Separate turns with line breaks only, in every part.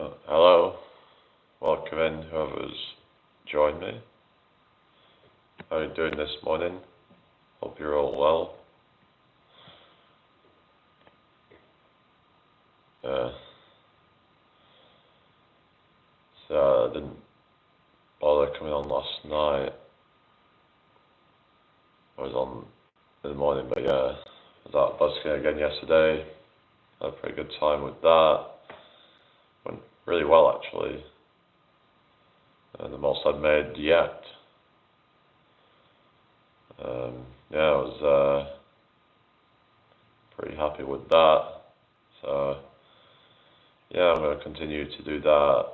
Hello, welcome in whoever's joined me. How are you doing this morning? Hope you're all well. So I didn't bother coming on last night. I was on in the morning, but yeah, I was out busking again yesterday. Had a pretty good time with that. Went really well actually. And the most I'd made yet. Yeah, I was pretty happy with that. So yeah, I'm going to continue to do that.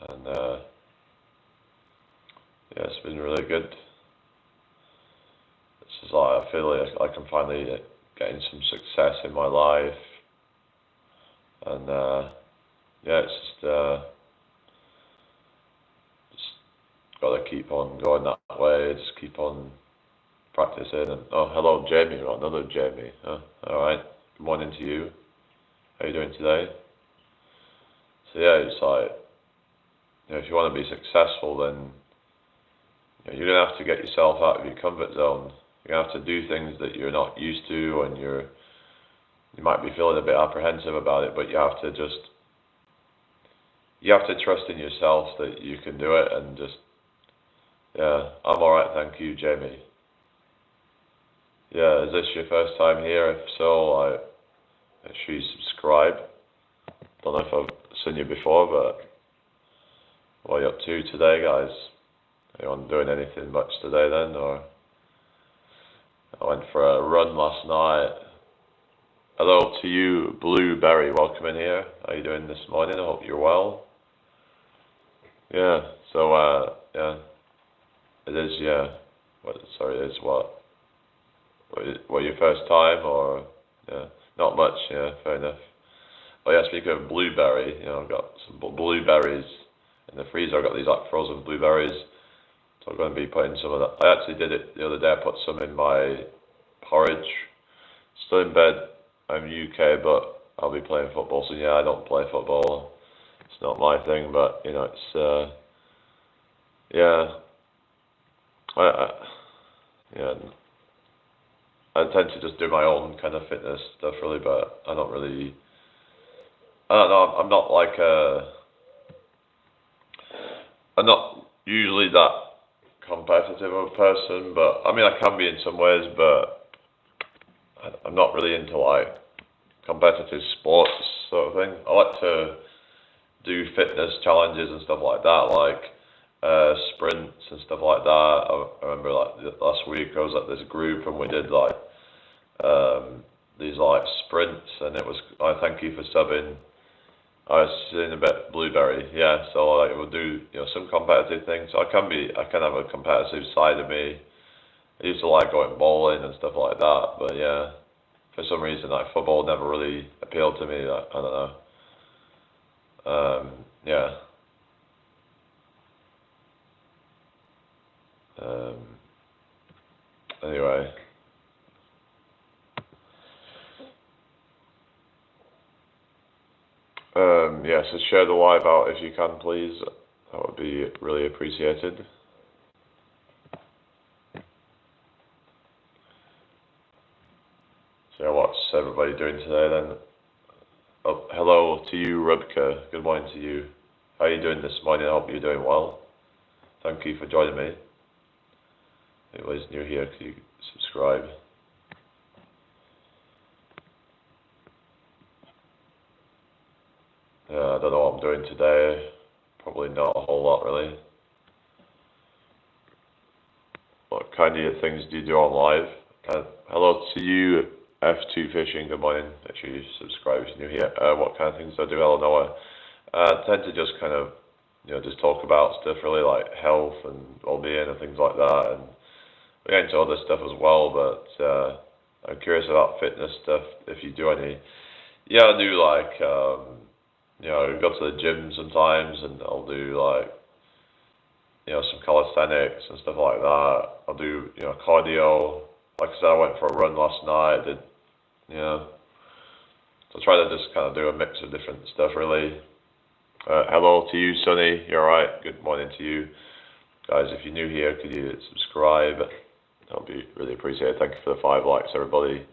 And yeah, it's been really good. This is like, I feel like I can finally getting some success in my life. And yeah, it's just got to keep on going that way, just keep on practicing. And oh, hello Jamie, another Jamie. Alright, good morning to you. How are you doing today? So yeah, it's like, if you want to be successful, then you're going to have to get yourself out of your comfort zone. You're going to have to do things that you're not used to, and you might be feeling a bit apprehensive about it, but you have to trust in yourself that you can do it. And just, yeah, I'm alright, thank you, Jamie. Yeah, is this your first time here? If so, make sure you subscribe. Don't know if I've seen you before, but what are you up to today, guys? Anyone doing anything much today then? Or I went for a run last night. Hello to you, Blueberry. Welcome in here. How are you doing this morning? I hope you're well. Yeah. So yeah, it is. Yeah. It is what? What your first time or yeah? Not much. Yeah. Fair enough. Oh yeah. Speaking of blueberry, I've got some blueberries in the freezer. I've got these like frozen blueberries. So I'm going to be putting some of that. I actually did it the other day. I put some in my porridge. Still in bed. I'm UK, but I'll be playing football. So yeah, I don't play football. It's not my thing, but it's yeah. Yeah. I tend to just do my own kind of fitness stuff really, but I don't really. I don't know. I'm not like I'm not usually that competitive of a person, but I mean I can be in some ways, but I'm not really into like competitive sports sort of thing. I like to do fitness challenges and stuff like that, like sprints and stuff like that. I remember like last week I was at this group and we did like these like sprints, and it was. I thank you for subbing. I was seeing a bit blueberry, yeah. So like we'll do some competitive things. So I can have a competitive side of me. I used to like going bowling and stuff like that, but yeah, for some reason like football never really appealed to me. I don't know. Yeah. Anyway. Yeah, so share the live out if you can, please. That would be really appreciated. So yeah, what's everybody doing today then? Oh, hello to you, Rubka. Good morning to you. How are you doing this morning? I hope you're doing well. Thank you for joining me. If anybody's new here, could you subscribe? I don't know what I'm doing today. Probably not a whole lot, really. What kind of things do you do on live? Hello to you, F2 Fishing. Good morning. Make sure you subscribe if you're new here. What kind of things do I do? Hello, Noah. I tend to just kind of, just talk about stuff really, like health and well-being and things like that. And we get into other stuff as well, but I'm curious about fitness stuff. If you do any, yeah, I do like, go to the gym sometimes, and I'll do like, some calisthenics and stuff like that. I'll do, cardio. Like I said, I went for a run last night. So I try to just kind of do a mix of different stuff really. Hello to you, Sonny. You're right. Good morning to you. Guys, if you're new here, could you subscribe? That'll be really appreciated. Thank you for the 5 likes, everybody.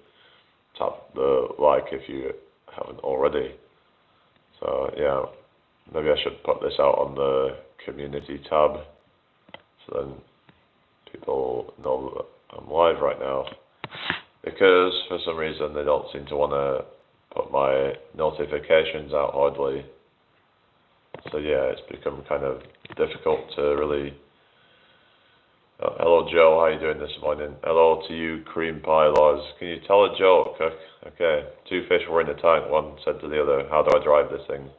Tap the like if you haven't already. So, yeah, maybe I should put this out on the community tab so then people know that I'm live right now. Because for some reason they don't seem to want to put my notifications out hardly. So yeah, it's become kind of difficult to really... hello Joe, how you doing this morning? Hello to you, Cream Pie Laws. Can you tell a joke? Okay, 2 fish were in a tank, one said to the other, how do I drive this thing?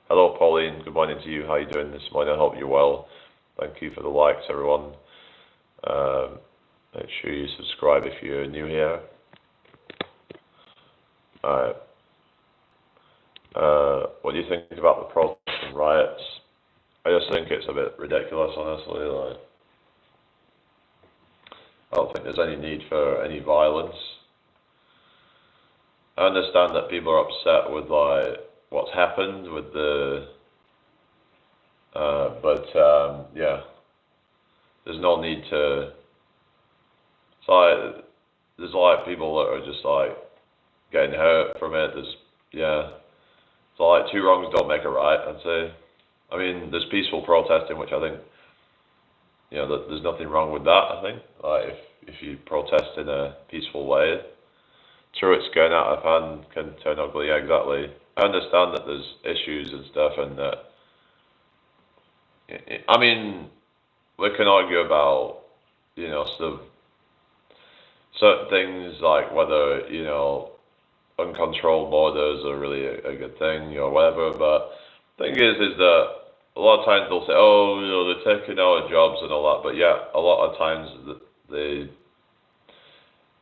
Hello Pauline, good morning to you, how you doing this morning? I hope you're well. Thank you for the likes, everyone. Make sure you subscribe if you're new here. Alright. What do you think about the protests and riots? I just think it's a bit ridiculous, honestly. Like, I don't think there's any need for any violence. I understand that people are upset with like what's happened with the, yeah, there's no need to. It's like there's like people that are just like getting hurt from it. It's like 2 wrongs don't make a right, I'd say. I mean, there's peaceful protesting, which I think, that there's nothing wrong with that. I think, like if you protest in a peaceful way, true, it's going out of hand, can turn ugly. Yeah, exactly. I understand that there's issues and stuff, and that. I mean, we can argue about, sort of certain things like whether uncontrolled borders are really a good thing, whatever. But the thing is that a lot of times they'll say, oh, they're taking our jobs and all that. But yeah, a lot of times they're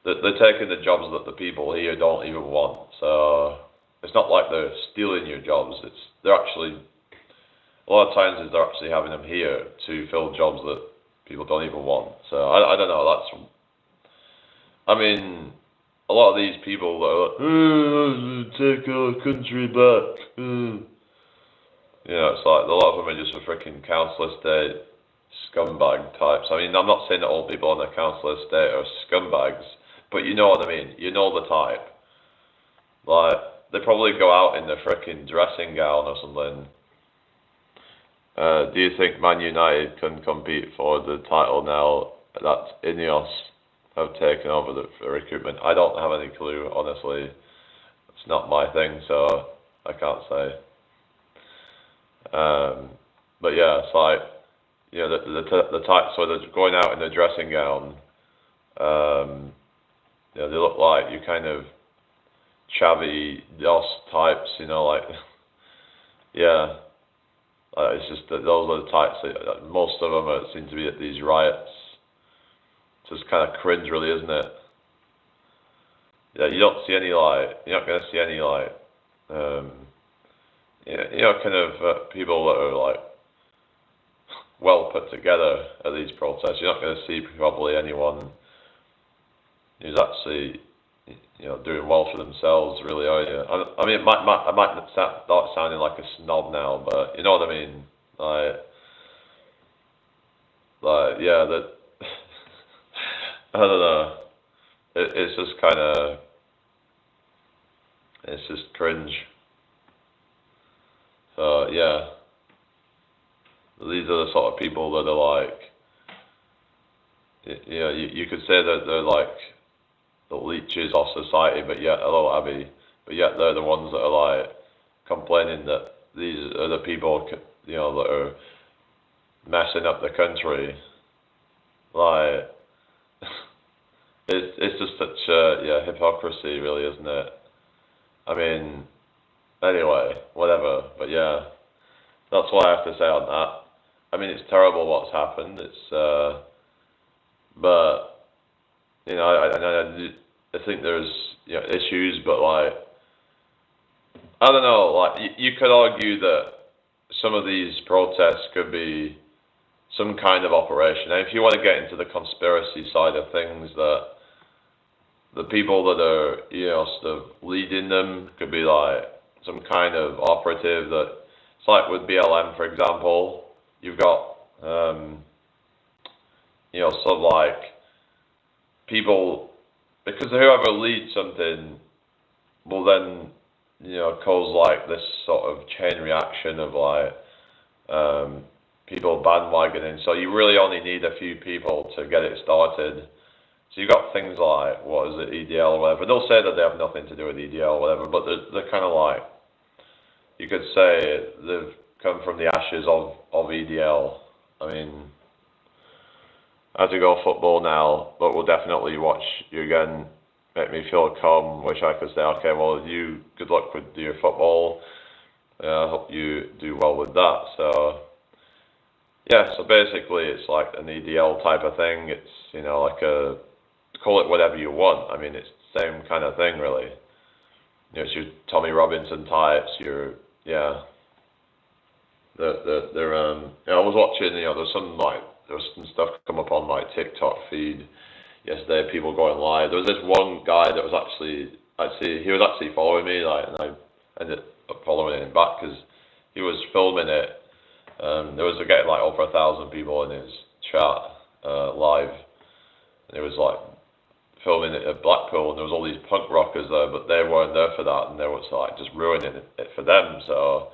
taking the jobs that the people here don't even want. So it's not like they're stealing your jobs. They're actually, a lot of times they're actually having them here to fill jobs that people don't even want. So I don't know. I mean, a lot of these people that are like, take our country back. It's like a lot of them are just a freaking council estate scumbag types. I mean, I'm not saying that all people on the council estate are scumbags, but you know what I mean. You know the type. Like, they probably go out in their freaking dressing gown or something. Do you think Man United can compete for the title now that Ineos have taken over the recruitment? I don't have any clue, honestly. It's not my thing, so I can't say. But yeah, it's like, the types where they're going out in their dressing gown, they look like you kind of chavvy DOS types, like, yeah. It's just that those are the types that most of them seem to be at these riots. It's just kind of cringe, really, isn't it? Yeah, you don't see any like, you're not going to see any like, kind of people that are like well put together at these protests. You're not going to see probably anyone who's actually, doing well for themselves, really, are you? I mean, I might start sounding like a snob now, but you know what I mean? Yeah, that. I don't know. It's just kind of. It's just cringe. So yeah, these are the sort of people that are like. You could say that they're like the leeches of society, but yet, hello Abby, but yet they're the ones that are like complaining that these are the people, that are messing up the country. Like, it's just such hypocrisy, really, isn't it? I mean, anyway, whatever. But yeah, that's what I have to say on that. I mean, it's terrible what's happened. But I think there's issues, but like, I don't know. Like, you could argue that some of these protests could be some kind of operation. And if you want to get into the conspiracy side of things, that the people that are sort of leading them could be like some kind of operative that it's like with BLM, for example, you've got, sort of like people, because whoever leads something will then, cause like this sort of chain reaction of like, people bandwagoning. So you really only need a few people to get it started. So you've got things like, what is it, EDL or whatever. They'll say that they have nothing to do with EDL or whatever, but they're kind of like, you could say they've come from the ashes of EDL. I mean, I have to go football now, but we'll definitely watch you again, make me feel calm, wish I could say, okay, well, good luck with your football. I hope you do well with that. So, yeah, so basically it's like an EDL type of thing. It's, like call it whatever you want. I mean, it's the same kind of thing, really. It's your Tommy Robinson types, they're, I was watching, there was some stuff come up on my TikTok feed yesterday, people going live. There was this one guy that was he was actually following me, like, and I ended up following him back because he was filming it. There was getting like over 1,000 people in his chat live, and it was like filming it at Blackpool, and there was all these punk rockers there, but they weren't there for that, and they was like just ruining it for them. So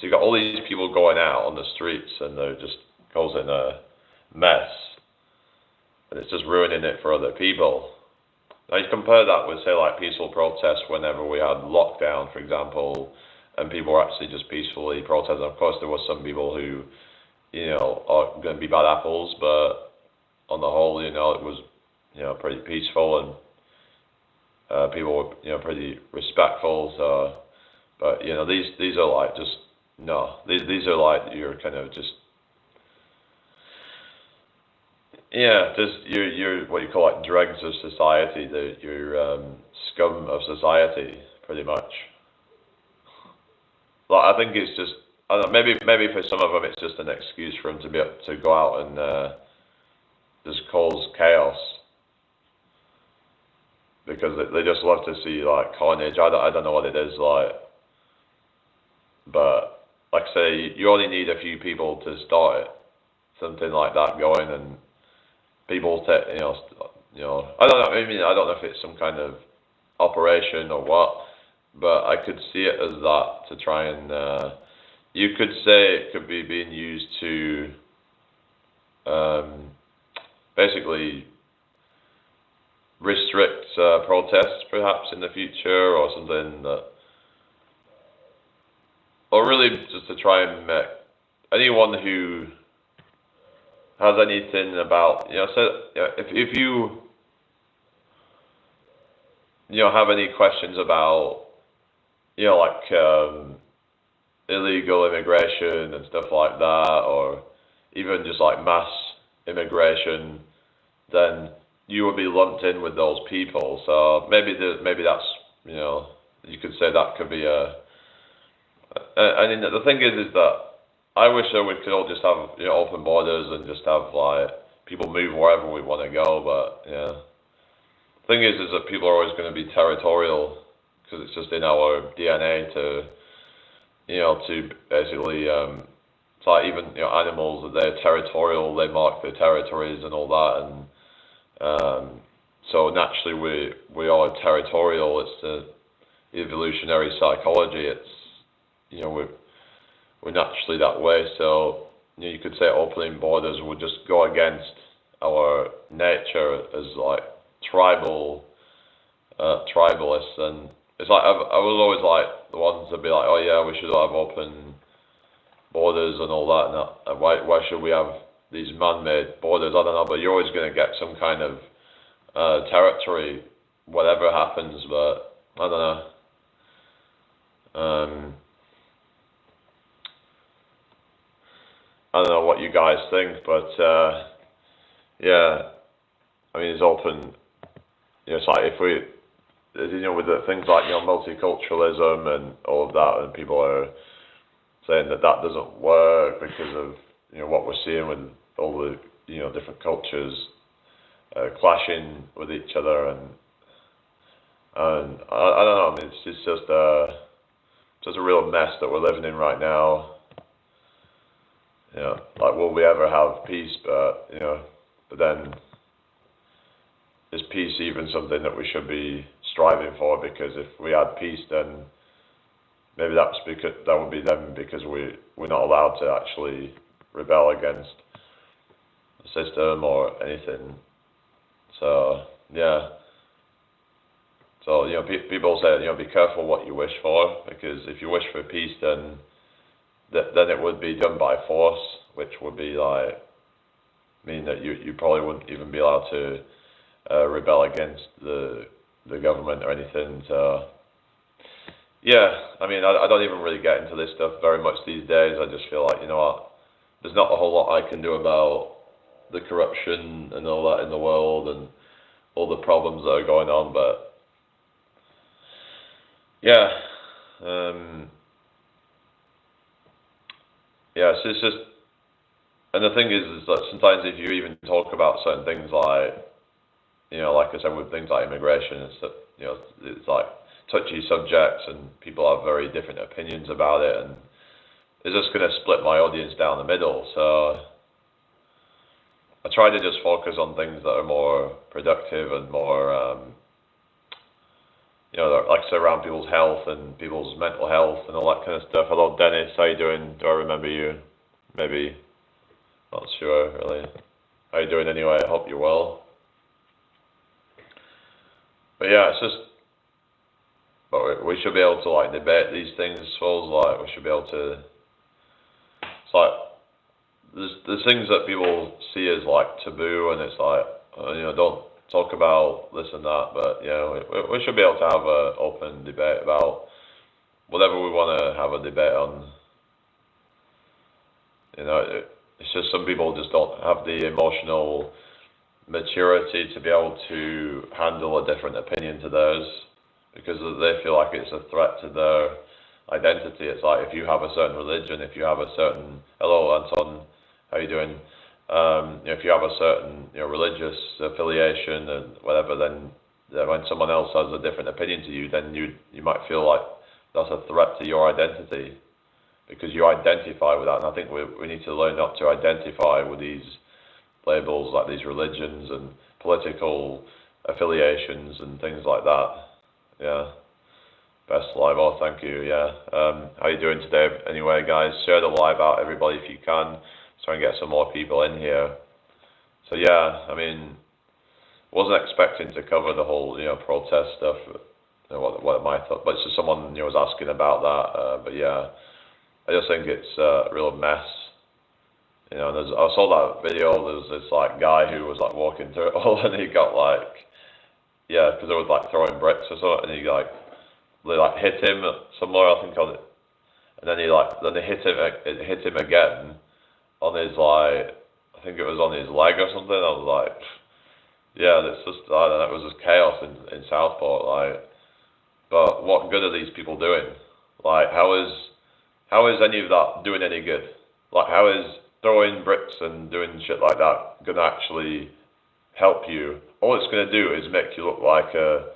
you got all these people going out on the streets, and they're just causing a mess, and it's just ruining it for other people. Now you compare that with, say, like peaceful protests whenever we had lockdown, for example, and people were actually just peacefully protesting. Of course, there was some people who, are going to be bad apples, but on the whole, it was, pretty peaceful, and people were, pretty respectful. So, but these are like just these are like you're kind of just. Yeah, just you're what you call like dregs of society, you're scum of society, pretty much. Like, I think it's just, I don't know, maybe for some of them it's just an excuse for them to be able to go out and just cause chaos, because they just love to see like carnage. I don't know what it is like, but like I say, you only need a few people to start it, something like that going, and people take, I don't know. I mean, I don't know if it's some kind of operation or what, but I could see it as that, to try and. You could say it could be being used to basically restrict protests, perhaps in the future, or something that, or really just to try and make anyone who has anything about, so if you have any questions about, like illegal immigration and stuff like that, or even just like mass immigration, then you would be lumped in with those people. So maybe that's, you could say that could be I mean, the thing is that I wish that we could all just have, open borders and just have like people move wherever we want to go. But yeah, the thing is that people are always going to be territorial, because it's just in our DNA to, to basically, it's like even animals, that they're territorial, they mark their territories and all that, and so naturally we are territorial. It's the evolutionary psychology. It's, we're naturally that way. So you could say opening borders would just go against our nature as like tribalists, and it's like I was always like the ones that be like, oh yeah, we should have open borders and all that, and why should we have these man-made borders? I don't know, but you're always going to get some kind of territory, whatever happens. But I don't know. I don't know what you guys think, but yeah, I mean, it's open. It's like if we, with the things like multiculturalism and all of that, and people are saying that doesn't work because of what we're seeing with all the different cultures clashing with each other, and I don't know. I mean, it's just just a real mess that we're living in right now. You know, like, will we ever have peace? But, you know, but then, is peace even something that we should be striving for? Because if we had peace, then maybe that would be then because we're not allowed to actually rebel against the system or anything. So yeah. So, you know, people say, you know, be careful what you wish for, because if you wish for peace, then it would be done by force, which would be like mean that you probably wouldn't even be allowed to rebel against the government or anything. So yeah, I mean, I don't even really get into this stuff very much these days. I just feel like, you know what, there's not a whole lot I can do about the corruption and all that in the world and all the problems that are going on. But yeah, yeah, so it's just, and the thing is that sometimes if you even talk about certain things like, you know, like I said, with things like immigration and stuff, you know, it's like touchy subjects and people have very different opinions about it, and it's just going to split my audience down the middle. So I try to just focus on things that are more productive and more, you know, like I said, around people's health and people's mental health and all that kind of stuff. Hello, Dennis, how you doing? Do I remember you? Maybe. Not sure, really. How you doing anyway? I hope you're well. But yeah, it's just, but we should be able to like debate these things, I suppose. Like, we should be able to, it's like, there's things that people see as like taboo, and it's like, you know, don't talk about this and that, but you know, we should be able to have an open debate about whatever we want to have a debate on. You know, it's just some people just don't have the emotional maturity to be able to handle a different opinion to theirs, because they feel like it's a threat to their identity. It's like, if you have a certain religion, if you have a certain, hello Anton, how you doing? You know, if you have a certain, you know, religious affiliation and whatever, then when someone else has a different opinion to you, then you might feel like that's a threat to your identity, because you identify with that. And I think we need to learn not to identify with these labels, like these religions and political affiliations and things like that. Yeah. Best live. Oh, thank you. Yeah. How you doing today? Anyway, guys, share the live out, everybody, if you can. Let's try and get some more people in here. So yeah, I mean, wasn't expecting to cover the whole, you know, protest stuff. You know, what my thought, but it's just someone, you know, was asking about that. But yeah, I just think it's a real mess. You know, I saw that video. There's this like guy who was like walking through it all, and he got like, yeah, because they were like throwing bricks or something, and they like hit him somewhere, I think, on it, and then they hit him again on his, like, I think it was on his leg or something. I was like, yeah, that's just, I don't know, it was just chaos in Southport, like. But what good are these people doing? Like, how is any of that doing any good? Like, how is throwing bricks and doing shit like that gonna actually help you? All it's gonna do is make you look like a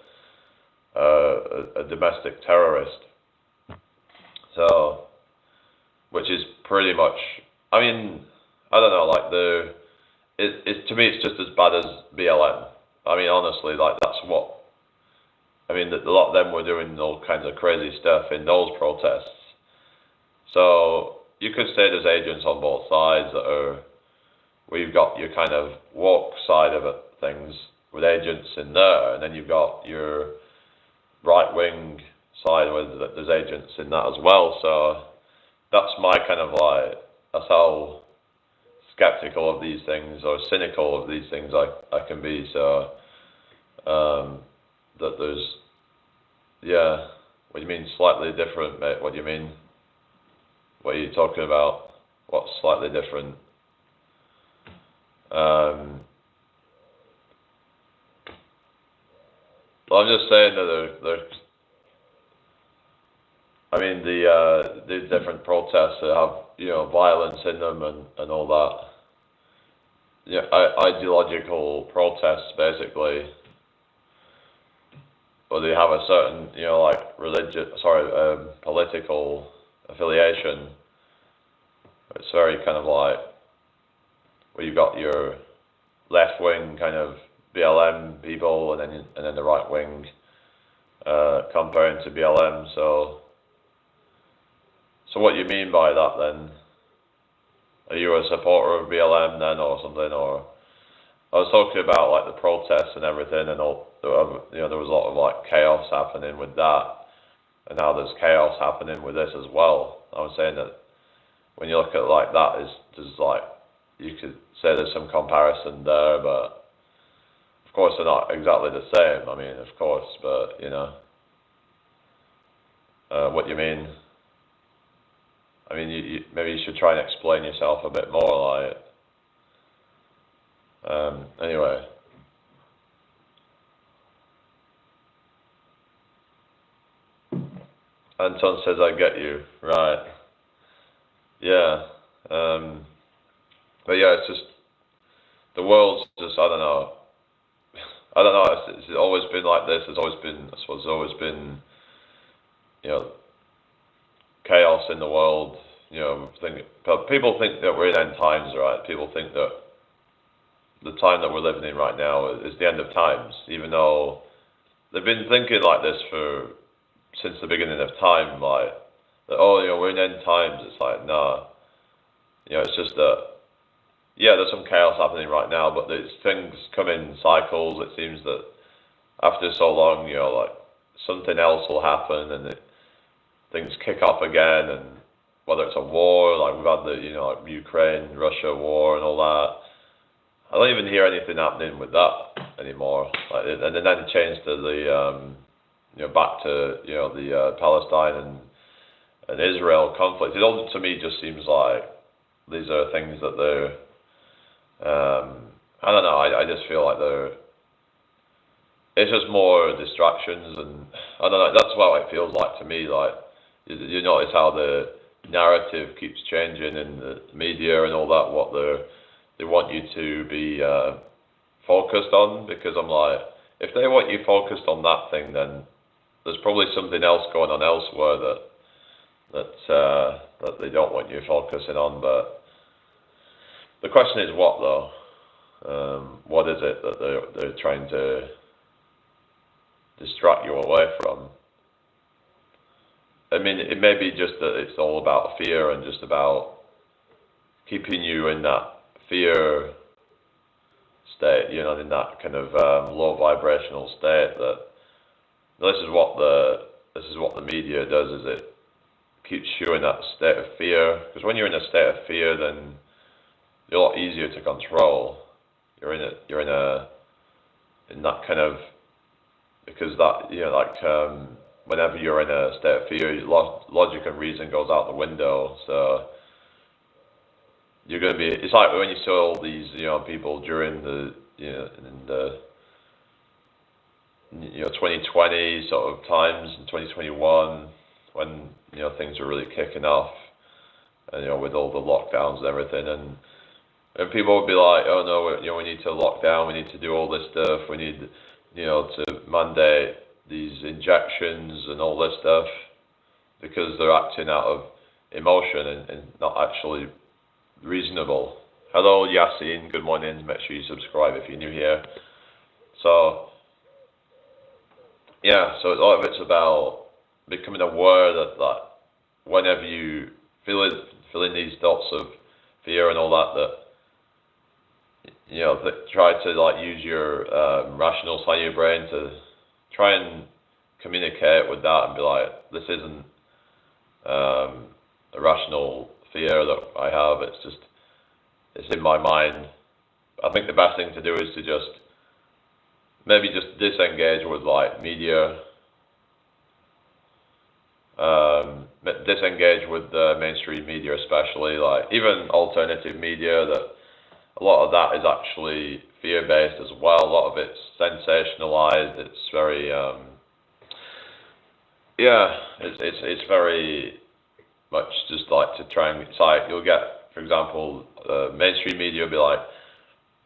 domestic terrorist. So, which is pretty much, I mean, I don't know, like to me it's just as bad as BLM. I mean, honestly, like, that's what, I mean, a lot of them were doing all kinds of crazy stuff in those protests. So you could say there's agents on both sides that are, where you've got your kind of woke side of it, things with agents in there, and then you've got your right-wing side where there's agents in that as well. So that's my kind of like, that's how skeptical of these things or cynical of these things I can be. So that there's, yeah, what do you mean slightly different, mate? What do you mean? What are you talking about? What's slightly different? I'm just saying that I mean, the different protests that have, you know, violence in them and all that. Yeah, ideological protests, basically. or they have a certain, like political affiliation. It's very kind of like where you've got your left wing kind of BLM people, and then the right wing comparing to BLM. So what you mean by that then? Are you a supporter of BLM then, or something? Or I was talking about like the protests and everything, and all. There was a lot of like chaos happening with that, and now there's chaos happening with this as well. I was saying that when you look at it like that, there's like, you could say there's some comparison there, but of course they're not exactly the same. I mean, of course, but what you mean? I mean, maybe you should try and explain yourself a bit more, like. Anyway. Anton says, I get you. Right. Yeah. But yeah, it's just, the world's just, I don't know. It's always been like this. There's always been, I suppose, there's always been, chaos in the world. But people think that we're in end times, right? People think that the time that we're living in right now is the end of times, even though they've been thinking like this since the beginning of time, like, that, we're in end times. It's like, nah. It's just that, yeah, there's some chaos happening right now, but things come in cycles. It seems that after so long, like, something else will happen, and things kick off again, and whether it's a war, like we've had the, like Ukraine-Russia war and all that. I don't even hear anything happening with that anymore. Like, and then it changed to the, back to, the Palestine and Israel conflict. It all, to me, just seems like these are things that they're, I don't know, I just feel like it's just more distractions, and I don't know, that's what it feels like to me. Like, you notice how the narrative keeps changing in the media and all that, what they want you to be focused on, because I'm like, if they want you focused on that thing, then there's probably something else going on elsewhere that they don't want you focusing on. But the question is what, though? What is it that they're trying to distract you away from? I mean, it may be just that it's all about fear, and just about keeping you in that fear state, in that kind of low vibrational state. That this is what the media does, is it keeps you in that state of fear. Because when you're in a state of fear, then you're a lot easier to control. You're in that kind of, because that, whenever you're in a state of fear, logic and reason goes out the window. So you're going to be, it's like when you saw all these, people during the, in the, 2020 sort of times, in 2021, when, things are really kicking off, and, with all the lockdowns and everything, and people would be like, oh no, we need to lock down, we need to do all this stuff, we need, to mandate these injections and all this stuff, because they're acting out of emotion and not actually reasonable. Hello Yassine, good morning, make sure you subscribe if you're new here. So yeah, so a lot of it's about becoming aware that whenever you feeling these thoughts of fear and all that that try to like use your rational side of your brain to try and communicate with that and be like, this isn't a rational fear that I have, it's in my mind. I think the best thing to do is to maybe just disengage with like media, disengage with the mainstream media, especially like even alternative media, that a lot of that is actually fear-based as well. A lot of it's sensationalized. It's very, it's very much just like to try and, it's like you'll get, for example, mainstream media will be like,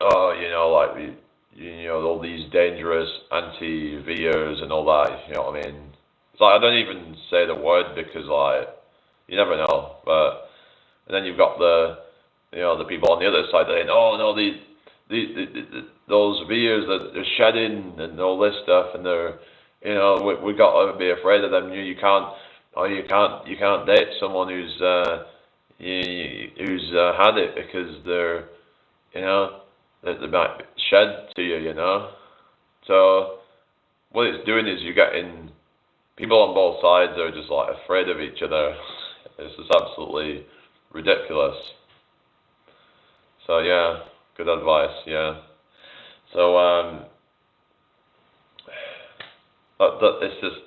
oh, like all these dangerous anti-Viers and all that. You know what I mean? It's like I don't even say the word because like you never know. But and then you've got the people on the other side saying, oh no, those Viers that they're shedding and all this stuff, and they're we got to be afraid of them. You can't date someone who's had it because they're they might shed to you. So what it's doing is you're getting people on both sides are just like afraid of each other. It's just absolutely ridiculous. So yeah, good advice. Yeah. So it's just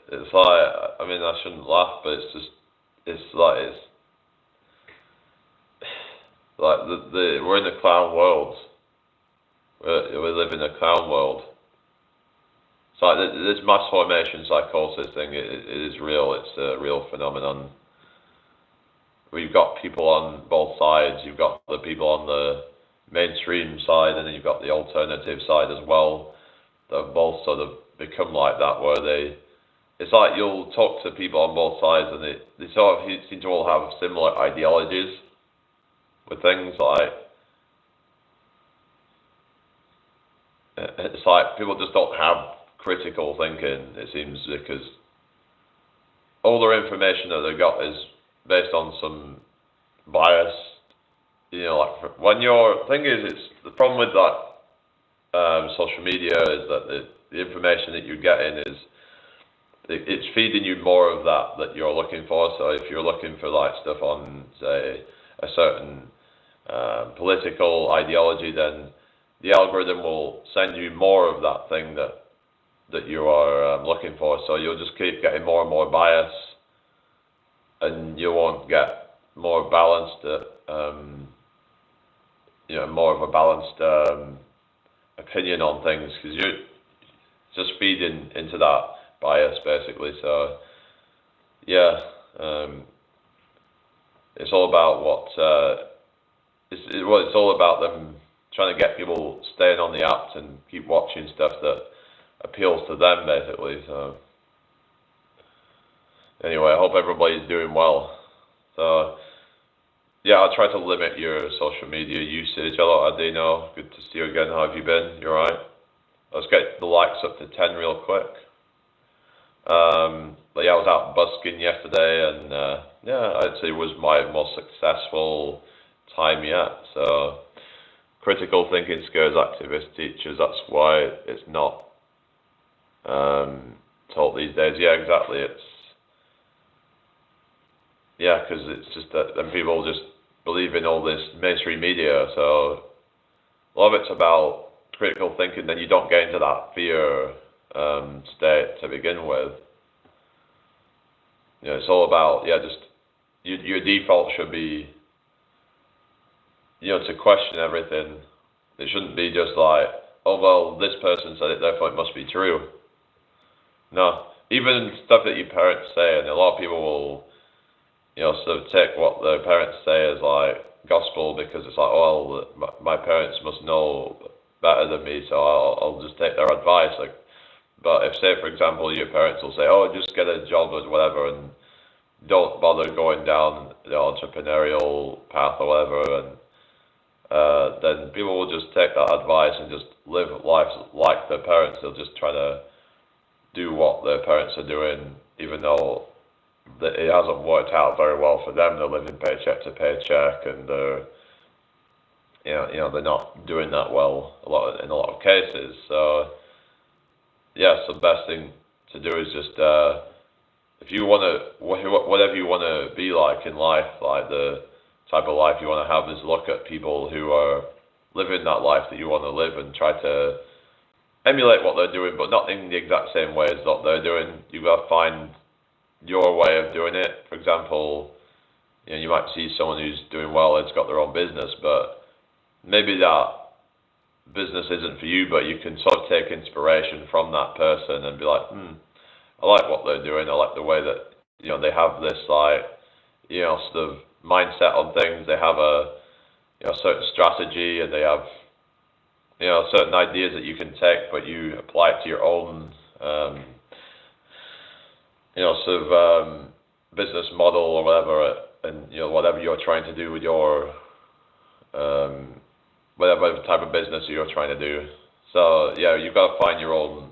it's like, I mean, I shouldn't laugh, but it's like we're in a clown world. We live in a clown world. It's like this mass formation psychosis thing. It is real. It's a real phenomenon. We've got people on both sides. You've got the people on the mainstream side, and then you've got the alternative side as well. They've both sort of become like that, where it's like you'll talk to people on both sides, and they sort of seem to all have similar ideologies with things like. It's like people just don't have critical thinking, it seems, because all their information that they got is based on some bias. Like when thing is, it's the problem with that social media is that the information that you're getting is it's feeding you more of that you're looking for. So if you're looking for like stuff on, say, a certain political ideology, then the algorithm will send you more of that thing that you are looking for. So you'll just keep getting more and more bias, and you won't get more balanced, more of a balanced opinion on things, because you're just feeding into that bias basically. So yeah, it's all about it's all about them trying to get people staying on the apps and keep watching stuff that appeals to them basically. So anyway, I hope everybody's doing well. So yeah, I'll try to limit your social media usage. Hello Adino, good to see you again. How have you been? You alright? Let's get the likes up to 10 real quick. But yeah, I was out busking yesterday, and yeah, I'd say it was my most successful time yet. So critical thinking scares activist teachers. That's why it's not taught these days. Yeah, exactly. Because it's just that then people just believe in all this mainstream media. So a lot of it's about critical thinking. Then you don't get into that fear state to begin with. It's all about just your default should be to question everything. It shouldn't be just like, oh well, this person said it, therefore it must be true. No, even stuff that your parents say, and a lot of people will sort of take what their parents say as like gospel, because it's like, well, my parents must know better than me, so I'll just take their advice. Like, but if, say, for example, your parents will say, oh, just get a job or whatever, and don't bother going down the entrepreneurial path or whatever, and then people will just take that advice and just live life like their parents. They'll just try to do what their parents are doing, even though it hasn't worked out very well for them. They're living paycheck to paycheck, and they're they're not doing that well in a lot of cases. So yeah, so the best thing to do is just if you want to, whatever you want to be like in life, like the type of life you want to have, is look at people who are living that life that you want to live and try to emulate what they're doing, but not in the exact same way as what they're doing. You've got to find your way of doing it. For example, you might see someone who's doing well, it's got their own business, but maybe that business isn't for you, but you can sort of take inspiration from that person and be like, I like what they're doing. I like the way that they have this like sort of mindset on things. They have certain strategy, and they have certain ideas that you can take, but you apply it to your own business model or whatever, and whatever you're trying to do with your whatever type of business you're trying to do. So you've got to find your own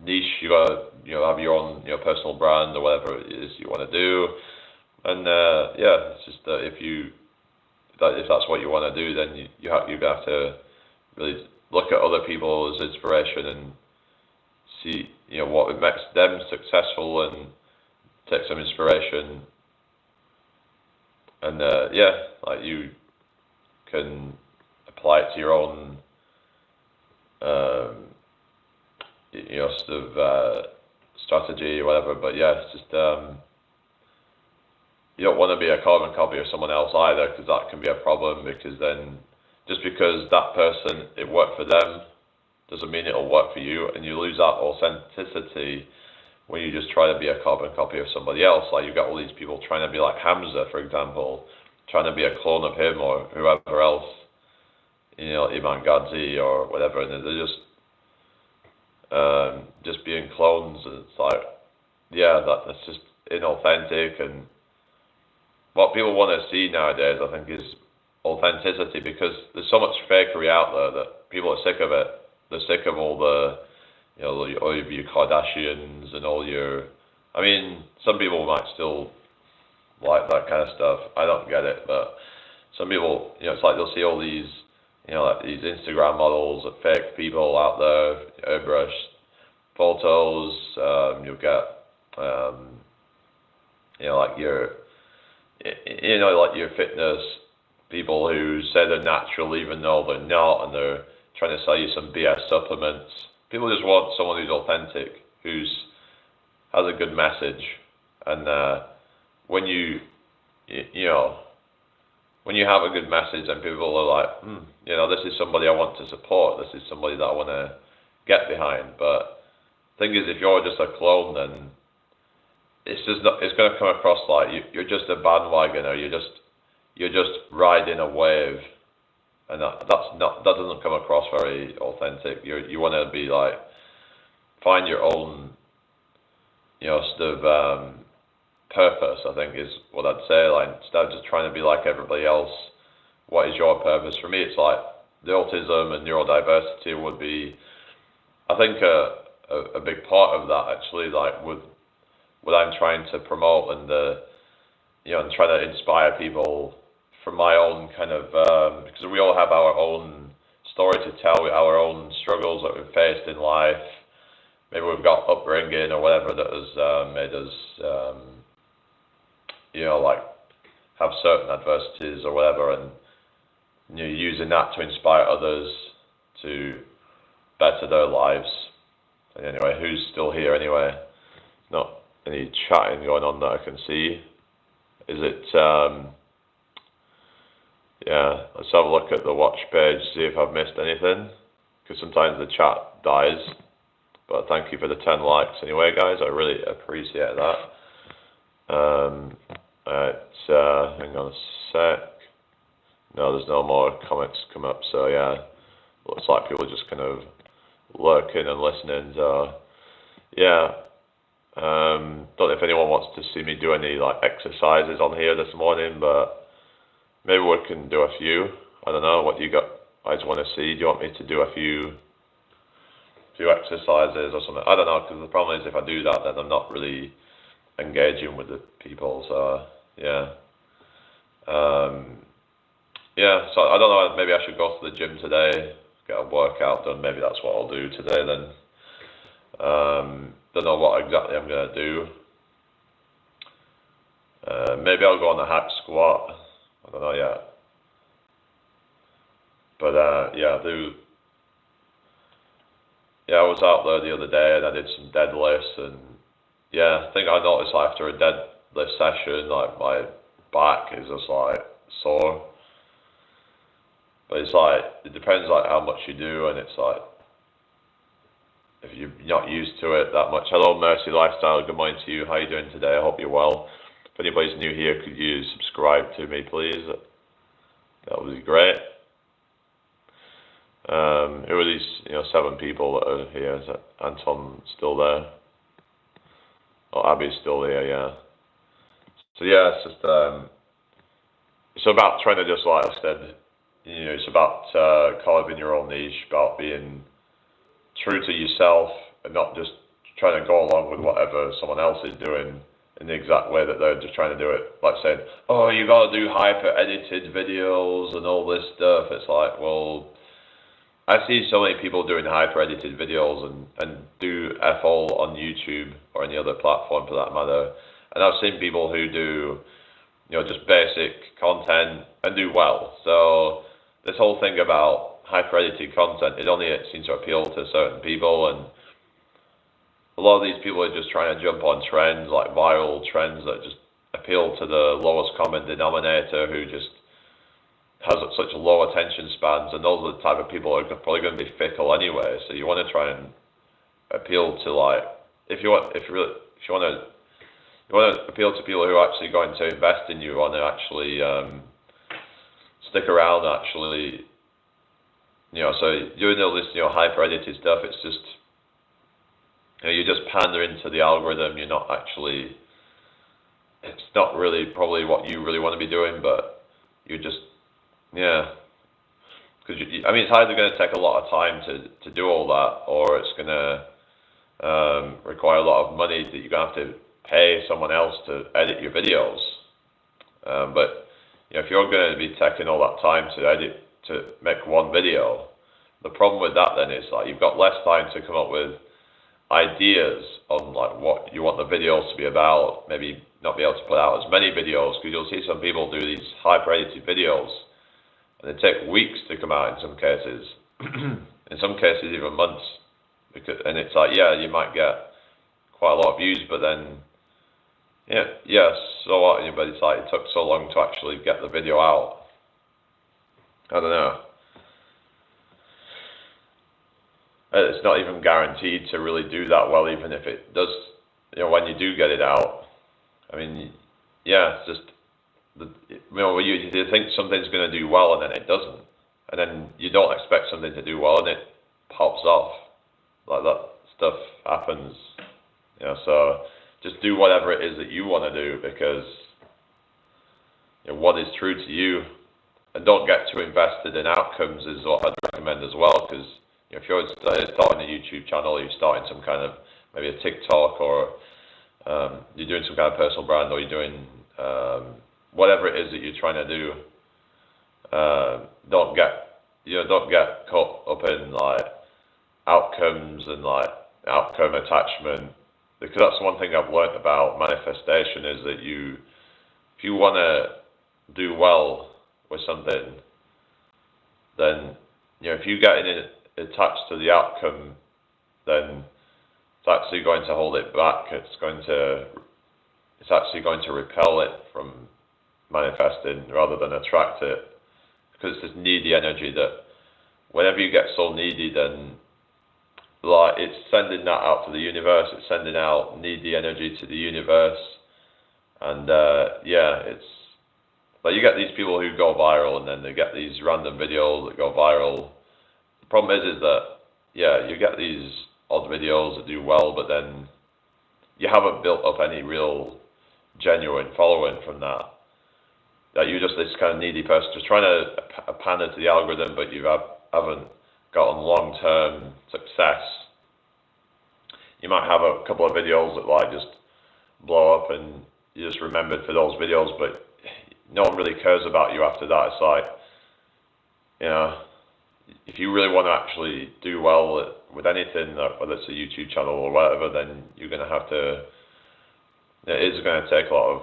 niche. You got to have your own personal brand or whatever it is you want to do. And it's just that if that's what you want to do, then you have to really look at other people as inspiration and see what makes them successful and take some inspiration. And like you can apply it to your own strategy or whatever. But it's just you don't want to be a carbon copy of someone else either, because that can be a problem, because then just because that person, it worked for them, doesn't mean it'll work for you, and you lose that authenticity when you just try to be a carbon copy of somebody else. Like you've got all these people trying to be like Hamza, for example, trying to be a clone of him or whoever else, iman, gadzhi or whatever, and they're just being clones, and it's like, that's just inauthentic. And what people want to see nowadays, I think, is authenticity, because there's so much fakery out there that people are sick of it. They're sick of all the, all of your Kardashians and all your, I mean, some people might still like that kind of stuff. I don't get it, but some people, it's like they'll see all these, like these Instagram models of fake people out there, airbrush photos. You'll get, like your, like your fitness people who say they're natural even though they're not, and they're trying to sell you some BS supplements. People just want someone who's authentic, has a good message, and when you have a good message, and people are like, this is somebody I want to support. This is somebody that I want to get behind. But the thing is, if you're just a clone, then it's going to come across like you're just a bandwagoner. You're just riding a wave, and that doesn't come across very authentic. You want to be like, find your own purpose, I think, is what I'd say. Like, instead of just trying to be like everybody else, what is your purpose? For me, it's like the autism and neurodiversity would be, I think, a big part of that, actually, like with what I'm trying to promote, and and trying to inspire people from my own kind of, because we all have our own story to tell, our own struggles that we've faced in life. Maybe we've got upbringing or whatever that has made us, like have certain adversities or whatever, and using that to inspire others to better their lives. And anyway, who's still here anyway? Not any chatting going on that I can see. Is it, let's have a look at the watch page, see if I've missed anything, because sometimes the chat dies. But thank you for the 10 likes anyway, guys. I really appreciate that. Hang on a sec. No, there's no more comments come up. So looks like people are just kind of lurking and listening. So don't know if anyone wants to see me do any like exercises on here this morning, but maybe we can do a few. I don't know what you guys want to see. Do you want me to do a few exercises or something? I don't know, because the problem is if I do that, then I'm not really engaging with the people. So so I don't know, maybe I should go to the gym today, get a workout done. Maybe that's what I'll do today then. Don't know what exactly I'm going to do. Maybe I'll go on a hack squat. I don't know yet. But I was out there the other day and I did some deadlifts, and I think I noticed after a deadlift session, like my back is just like sore. But it's like, it depends like how much you do, and it's like, if you're not used to it that much. Hello, Mercy Lifestyle. Good morning to you. How are you doing today? I hope you're well. If anybody's new here, could you subscribe to me, please? That would be great. Who are these, 7 people that are here? Is that Anton still there? Oh, Abby's still here, yeah. So yeah, it's just, it's about trying to just, like I said, it's about carving your own niche, about being true to yourself and not just trying to go along with whatever someone else is doing in the exact way that they're just trying to do it. Like saying, oh, you got to do hyper-edited videos and all this stuff. It's like, well, I see so many people doing hyper-edited videos and do F all on YouTube or any other platform for that matter. And I've seen people who do, just basic content and do well. So this whole thing about hyper-edited content, it seems to appeal to certain people, and a lot of these people are just trying to jump on trends, like viral trends that just appeal to the lowest common denominator, who just has such low attention spans, and those are the type of people who are probably going to be fickle anyway. So you want to try and appeal to, like, if you want to appeal to people who are actually going to invest in you, want to actually stick around, actually, so doing all this, hyper edited stuff, it's just, you're just pandering to the algorithm. You're not actually, it's not really probably what you really want to be doing, but you're just, yeah, because it's either going to take a lot of time to do all that, or it's going to require a lot of money that you're going to have to pay someone else to edit your videos. But if you're going to be taking all that time to make one video, the problem with that then is, like, you've got less time to come up with ideas on, like, what you want the videos to be about. Maybe not be able to put out as many videos, because you'll see some people do these hyper edited videos and they take weeks to come out in some cases. In some cases even months, and it's like, yeah, you might get quite a lot of views, but then so what? But it's like, it took so long to actually get the video out. I don't know. It's not even guaranteed to really do that well, even if it does, when you do get it out. I mean, yeah, it's just, you think something's going to do well and then it doesn't. And then you don't expect something to do well and it pops off. Like, that stuff happens. So just do whatever it is that you want to do, because what is true to you, and don't get too invested in outcomes is what I'd recommend as well. Because if you're starting a YouTube channel, or you're starting some kind of, maybe a TikTok, or you're doing some kind of personal brand, or you're doing whatever it is that you're trying to do, don't get caught up in, like, outcomes and, like, outcome attachment. Because that's one thing I've learned about manifestation, is that if you want to do well with something, then, if you get attached to the outcome, then it's actually going to hold it back. It's actually going to repel it from manifesting rather than attract it, because it's this needy energy that whenever you get so needy, then, like, it's sending that out to the universe. It's sending out needy energy to the universe, and it's like, you get these people who go viral, and then they get these random videos that go viral. The problem is that, you get these odd videos that do well, but then you haven't built up any real genuine following from that. That you're just this kind of needy person just trying to pander to the algorithm, but you haven't gotten long-term success. You might have a couple of videos that, like, just blow up and you just remembered for those videos, but no one really cares about you after that. It's like, if you really want to actually do well with anything, whether it's a YouTube channel or whatever, then you're going to have to, it is going to take a lot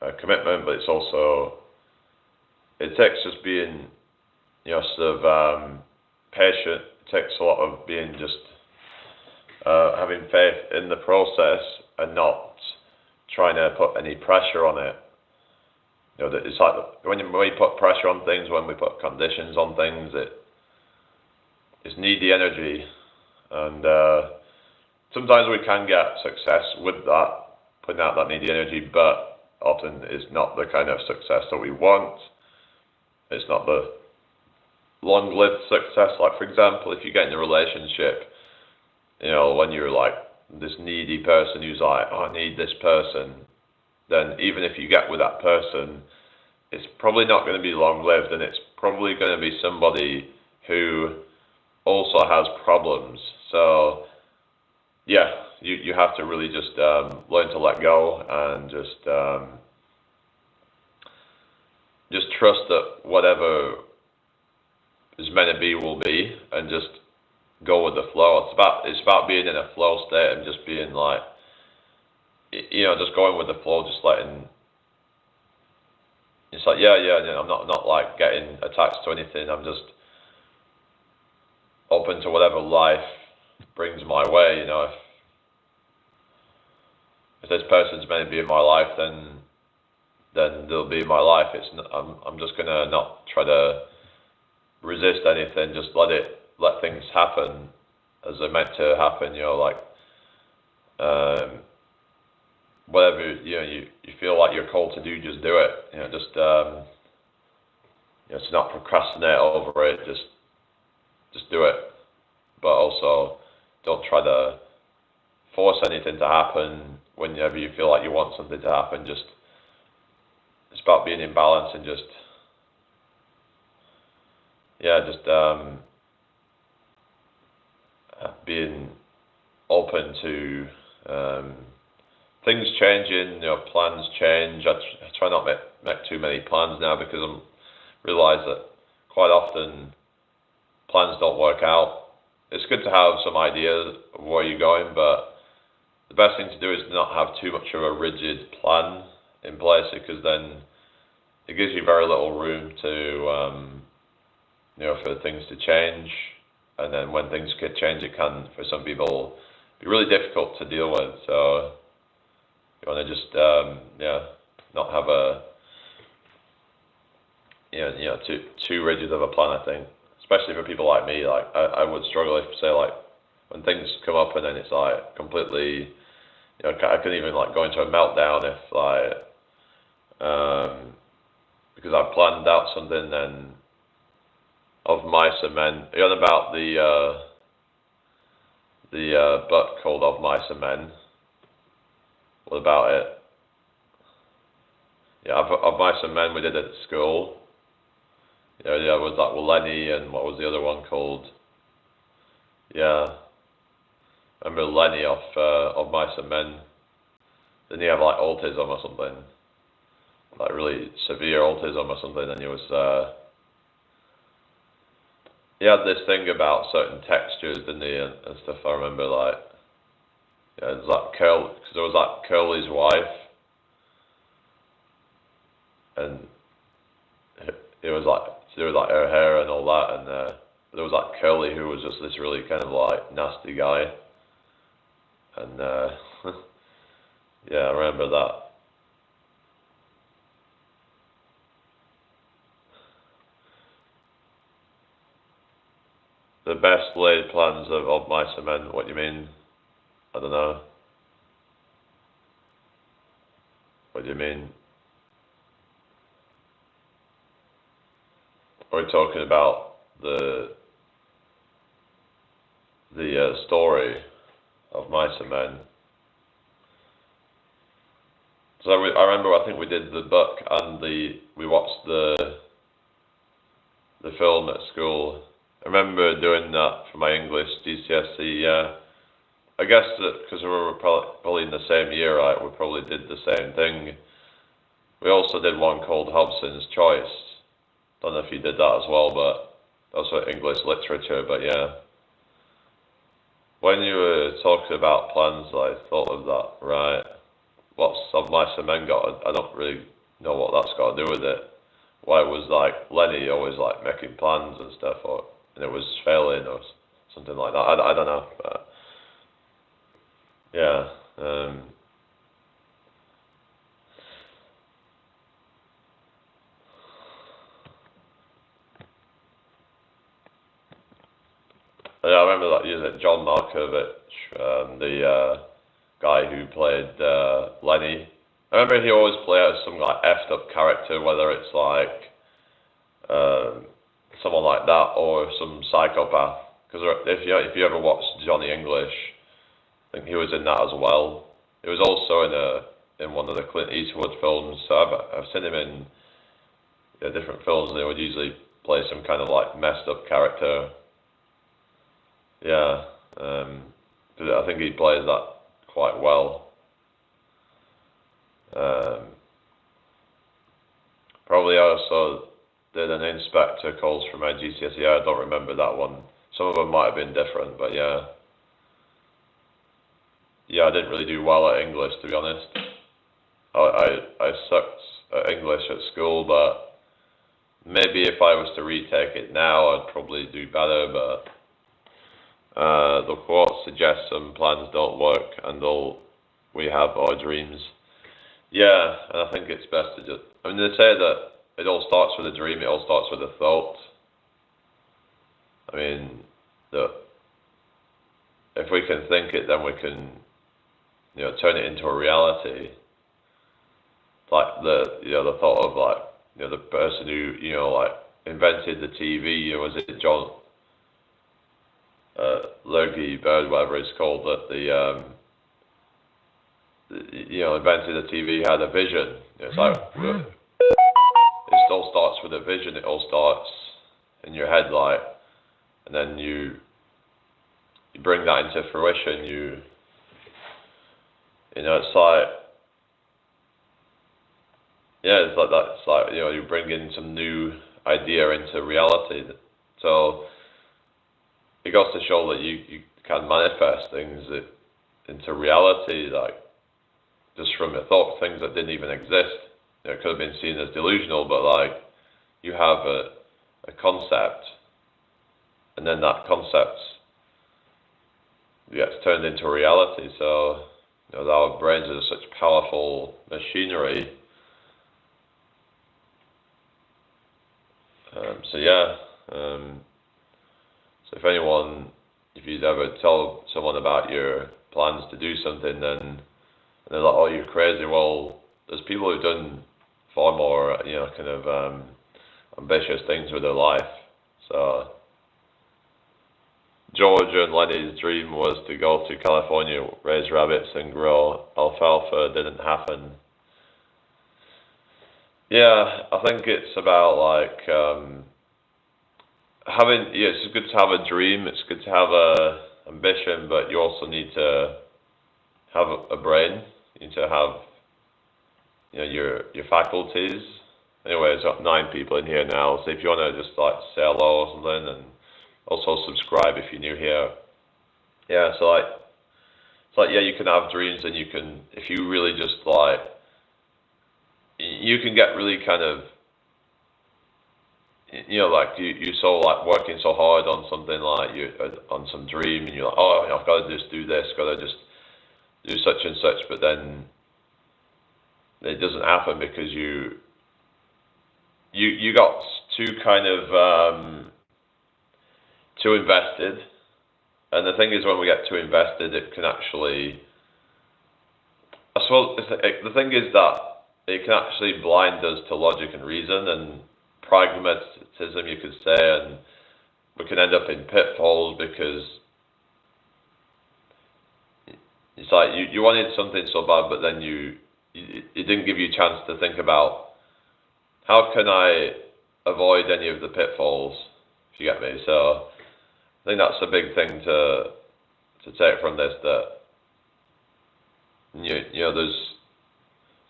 of commitment, but it takes just being, sort of patient. It takes a lot of being just having faith in the process and not trying to put any pressure on it. That it's like when we put pressure on things, when we put conditions on things, it's needy energy, and sometimes we can get success with that, putting out that needy energy, but often it's not the kind of success that we want. it's not the long-lived success. Like, for example, if you get in a relationship, when you're like this needy person who's like, oh, I need this person, then even if you get with that person, it's probably not going to be long-lived, and it's probably going to be somebody who also has problems. So yeah, you have to really just learn to let go and just trust that whatever is meant to be will be, and just go with the flow. It's about being in a flow state and just being like, just going with the flow, just letting. It's like yeah, I'm not like getting attached to anything. I'm just open to whatever life brings my way. If this person's meant to be in my life, then they'll be in my life. I'm just gonna not try to resist anything. Just let things happen as they're meant to happen. Whatever you feel like you're called to do, just do it. To not procrastinate over it. Just do it. But also, don't try to force anything to happen whenever you feel like you want something to happen. It's about being in balance and being open to things changing. Plans change. I try not to make too many plans now, because I realise that quite often plans don't work out. It's good to have some ideas of where you're going, but the best thing to do is not have too much of a rigid plan in place, because then it gives you very little room to for things to change. And then when things get changed, it can, for some people, be really difficult to deal with. So you want to just not have a too rigid of a plan, I think, especially for people like me. Like I would struggle if, say, like, when things come up and then it's like completely, I can even like go into a meltdown if because I've planned out something. Then of Mice and Men, are you on about the book called Of Mice and Men? What about it? Yeah, of Mice and Men, we did it at school. Was that Lenny, and what was the other one called? Yeah, I remember Lenny of Mice and Men. Didn't he have like autism or something? Like really severe autism or something, and he had this thing about certain textures, didn't he, and stuff. I remember, like, it was like because there was like Curly's wife, and it was like to do with like her hair and all that, and there was like Curly, who was just this really kind of like nasty guy, and yeah, I remember that. The best laid plans of Mice and Men. What do you mean? I don't know. What do you mean? Are we talking about the story of Mice and Men? So I remember, I think we did the book and we watched the film at school. I remember doing that for my English GCSE. Yeah, I guess that because we were probably in the same year, right? We probably did the same thing. We also did one called Hobson's Choice. Don't know if you did that as well, but also English literature. But yeah, when you were talking about plans, I thought of that. Right? What's Of Mice and Men got? I don't really know what that's got to do with it. Why it was like Lenny always like making plans and stuff, and it was failing or something like that. I don't know, but yeah. Yeah, I remember that using John Malkovich, the guy who played Lenny. I remember he always played as some like effed up character, whether it's like someone like that, or some psychopath. Because if you ever watched Johnny English, I think he was in that as well. He was also in one of the Clint Eastwood films. So I've seen him in different films, and they would usually play some kind of like messed up character. Yeah, I think he plays that quite well. Probably also did an inspector calls for my GCSE. I don't remember that one. Some of them might have been different, but yeah. Yeah, I didn't really do well at English, to be honest. I sucked at English at school, but maybe if I was to retake it now, I'd probably do better, but the quote suggests some plans don't work and we have our dreams. Yeah, and I think it's best to just, I mean, they say that it all starts with a dream, it all starts with a thought. I mean, if we can think it, then we can, turn it into a reality. Like the thought of like, the person who, like invented the TV, was it John Logie Bird, whatever it's called, that invented the TV, had a vision. It's like, it all starts with a vision, it all starts in your head, like, and then you bring that into fruition, it's like, yeah, it's like that. It's like, you bring in some new idea into reality. So it goes to show that you can manifest things into reality, like just from a thought, things that didn't even exist. It could have been seen as delusional, but like you have a concept, and then that concept gets turned into reality. So our brains are such powerful machinery. So if you'd ever tell someone about your plans to do something, and they're like, "Oh, you're crazy." Well, there's people who've done far more, kind of ambitious things with their life. So George and Lenny's dream was to go to California, raise rabbits, and grow alfalfa. It didn't happen. Yeah, I think it's about like it's good to have a dream, it's good to have a ambition, but you also need to have a brain. You need to have your faculties. Anyway, there's got 9 people in here now, so if you want to just like say hello or something, and also subscribe if you're new here. Yeah, so it's like, yeah, you can have dreams, and you can, if you really just like, you can get really kind of, like you so like working so hard on something, like on some dream, and you're like, oh, I've got to just do this, got to just do such and such, but then it doesn't happen because you got too kind of too invested. And the thing is, when we get too invested, it can actually, I suppose the thing is that it can actually blind us to logic and reason and pragmatism, you could say, and we can end up in pitfalls because it's like you wanted something so bad, but then it didn't give you a chance to think about how can I avoid any of the pitfalls, if you get me. So I think that's a big thing to take from this, that there's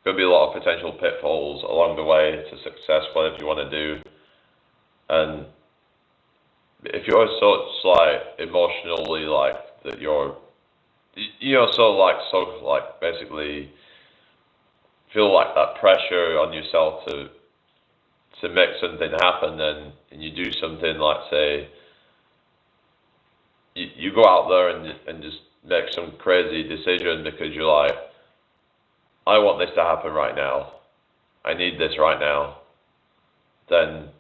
going to be a lot of potential pitfalls along the way to success, whatever you want to do. And if you're so like emotionally like that, you're basically feel like that pressure on yourself to make something happen, and you do something like, say, you go out there and just make some crazy decision because you're like, I want this to happen right now, I need this right now, then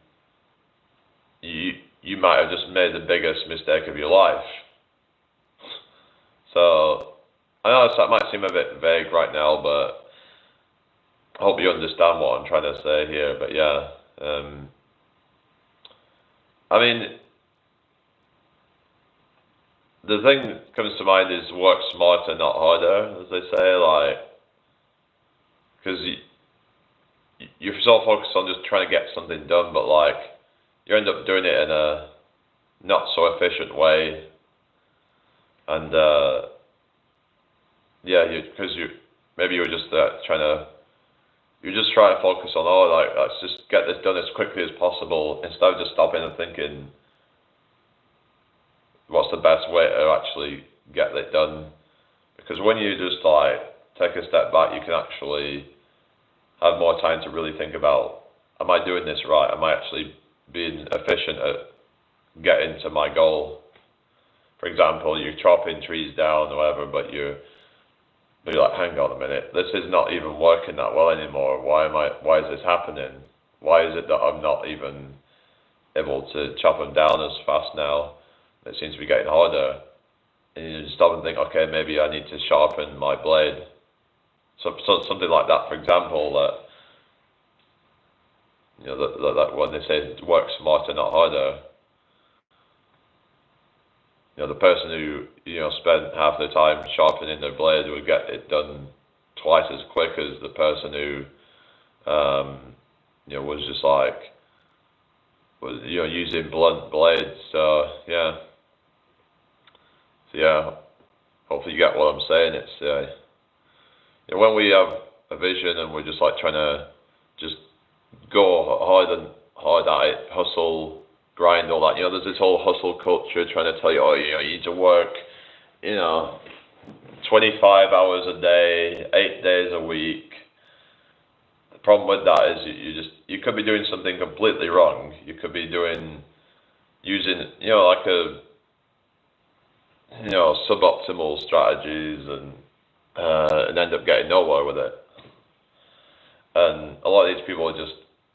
you might have just made the biggest mistake of your life. So I know that might seem a bit vague right now, but I hope you understand what I'm trying to say here. But yeah, I mean, the thing that comes to mind is work smarter, not harder, as they say, like, because you're so focused on just trying to get something done, but like, you end up doing it in a not so efficient way, and yeah, because maybe you're just you're just trying to focus on, oh, like, let's just get this done as quickly as possible, instead of just stopping and thinking, what's the best way to actually get it done? Because when you just like take a step back, you can actually have more time to really think about, am I doing this right? Am I actually being efficient at getting to my goal? For example, you're chopping trees down or whatever, but you're like, hang on a minute, this is not even working that well anymore. Why is this happening? Why is it that I'm not even able to chop them down as fast now? It seems to be getting harder. And you just stop and think, okay, maybe I need to sharpen my blade. So something like that, for example, that when they say work smarter, not harder. The person who spent half their time sharpening their blade would get it done twice as quick as the person who was just like using blunt blades. So yeah, hopefully you get what I'm saying. It's when we have a vision and we're just like trying to just go hard at it, hustle, grind, all that. There's this whole hustle culture trying to tell you, oh, you need to work, 25 hours a day, 8 days a week. The problem with that is you could be doing something completely wrong. You could be using like suboptimal strategies and end up getting nowhere with it. And a lot of these people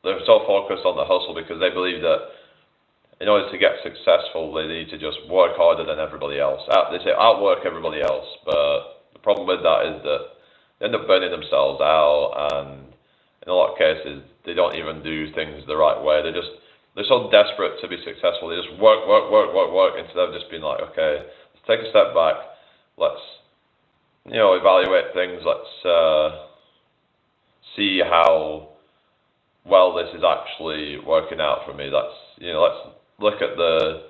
they're so focused on the hustle because they believe that in order to get successful, they need to just work harder than everybody else. They say outwork everybody else, but the problem with that is that they end up burning themselves out, and in a lot of cases, they don't even do things the right way. They're so desperate to be successful, they just work, instead of just being like, okay, let's take a step back, let's evaluate things, let's see how well this is actually working out for me. Let's look at the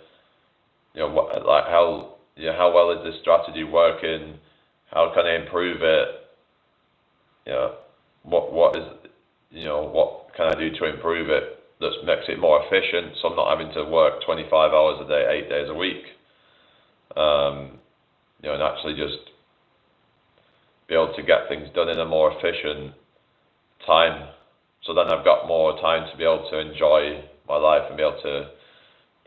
how well is this strategy working? How can I improve it? What can I do to improve it that makes it more efficient, so I'm not having to work 25 hours a day, 8 days a week. And actually just be able to get things done in a more efficient time. So then I've got more time to be able to enjoy my life and be able to.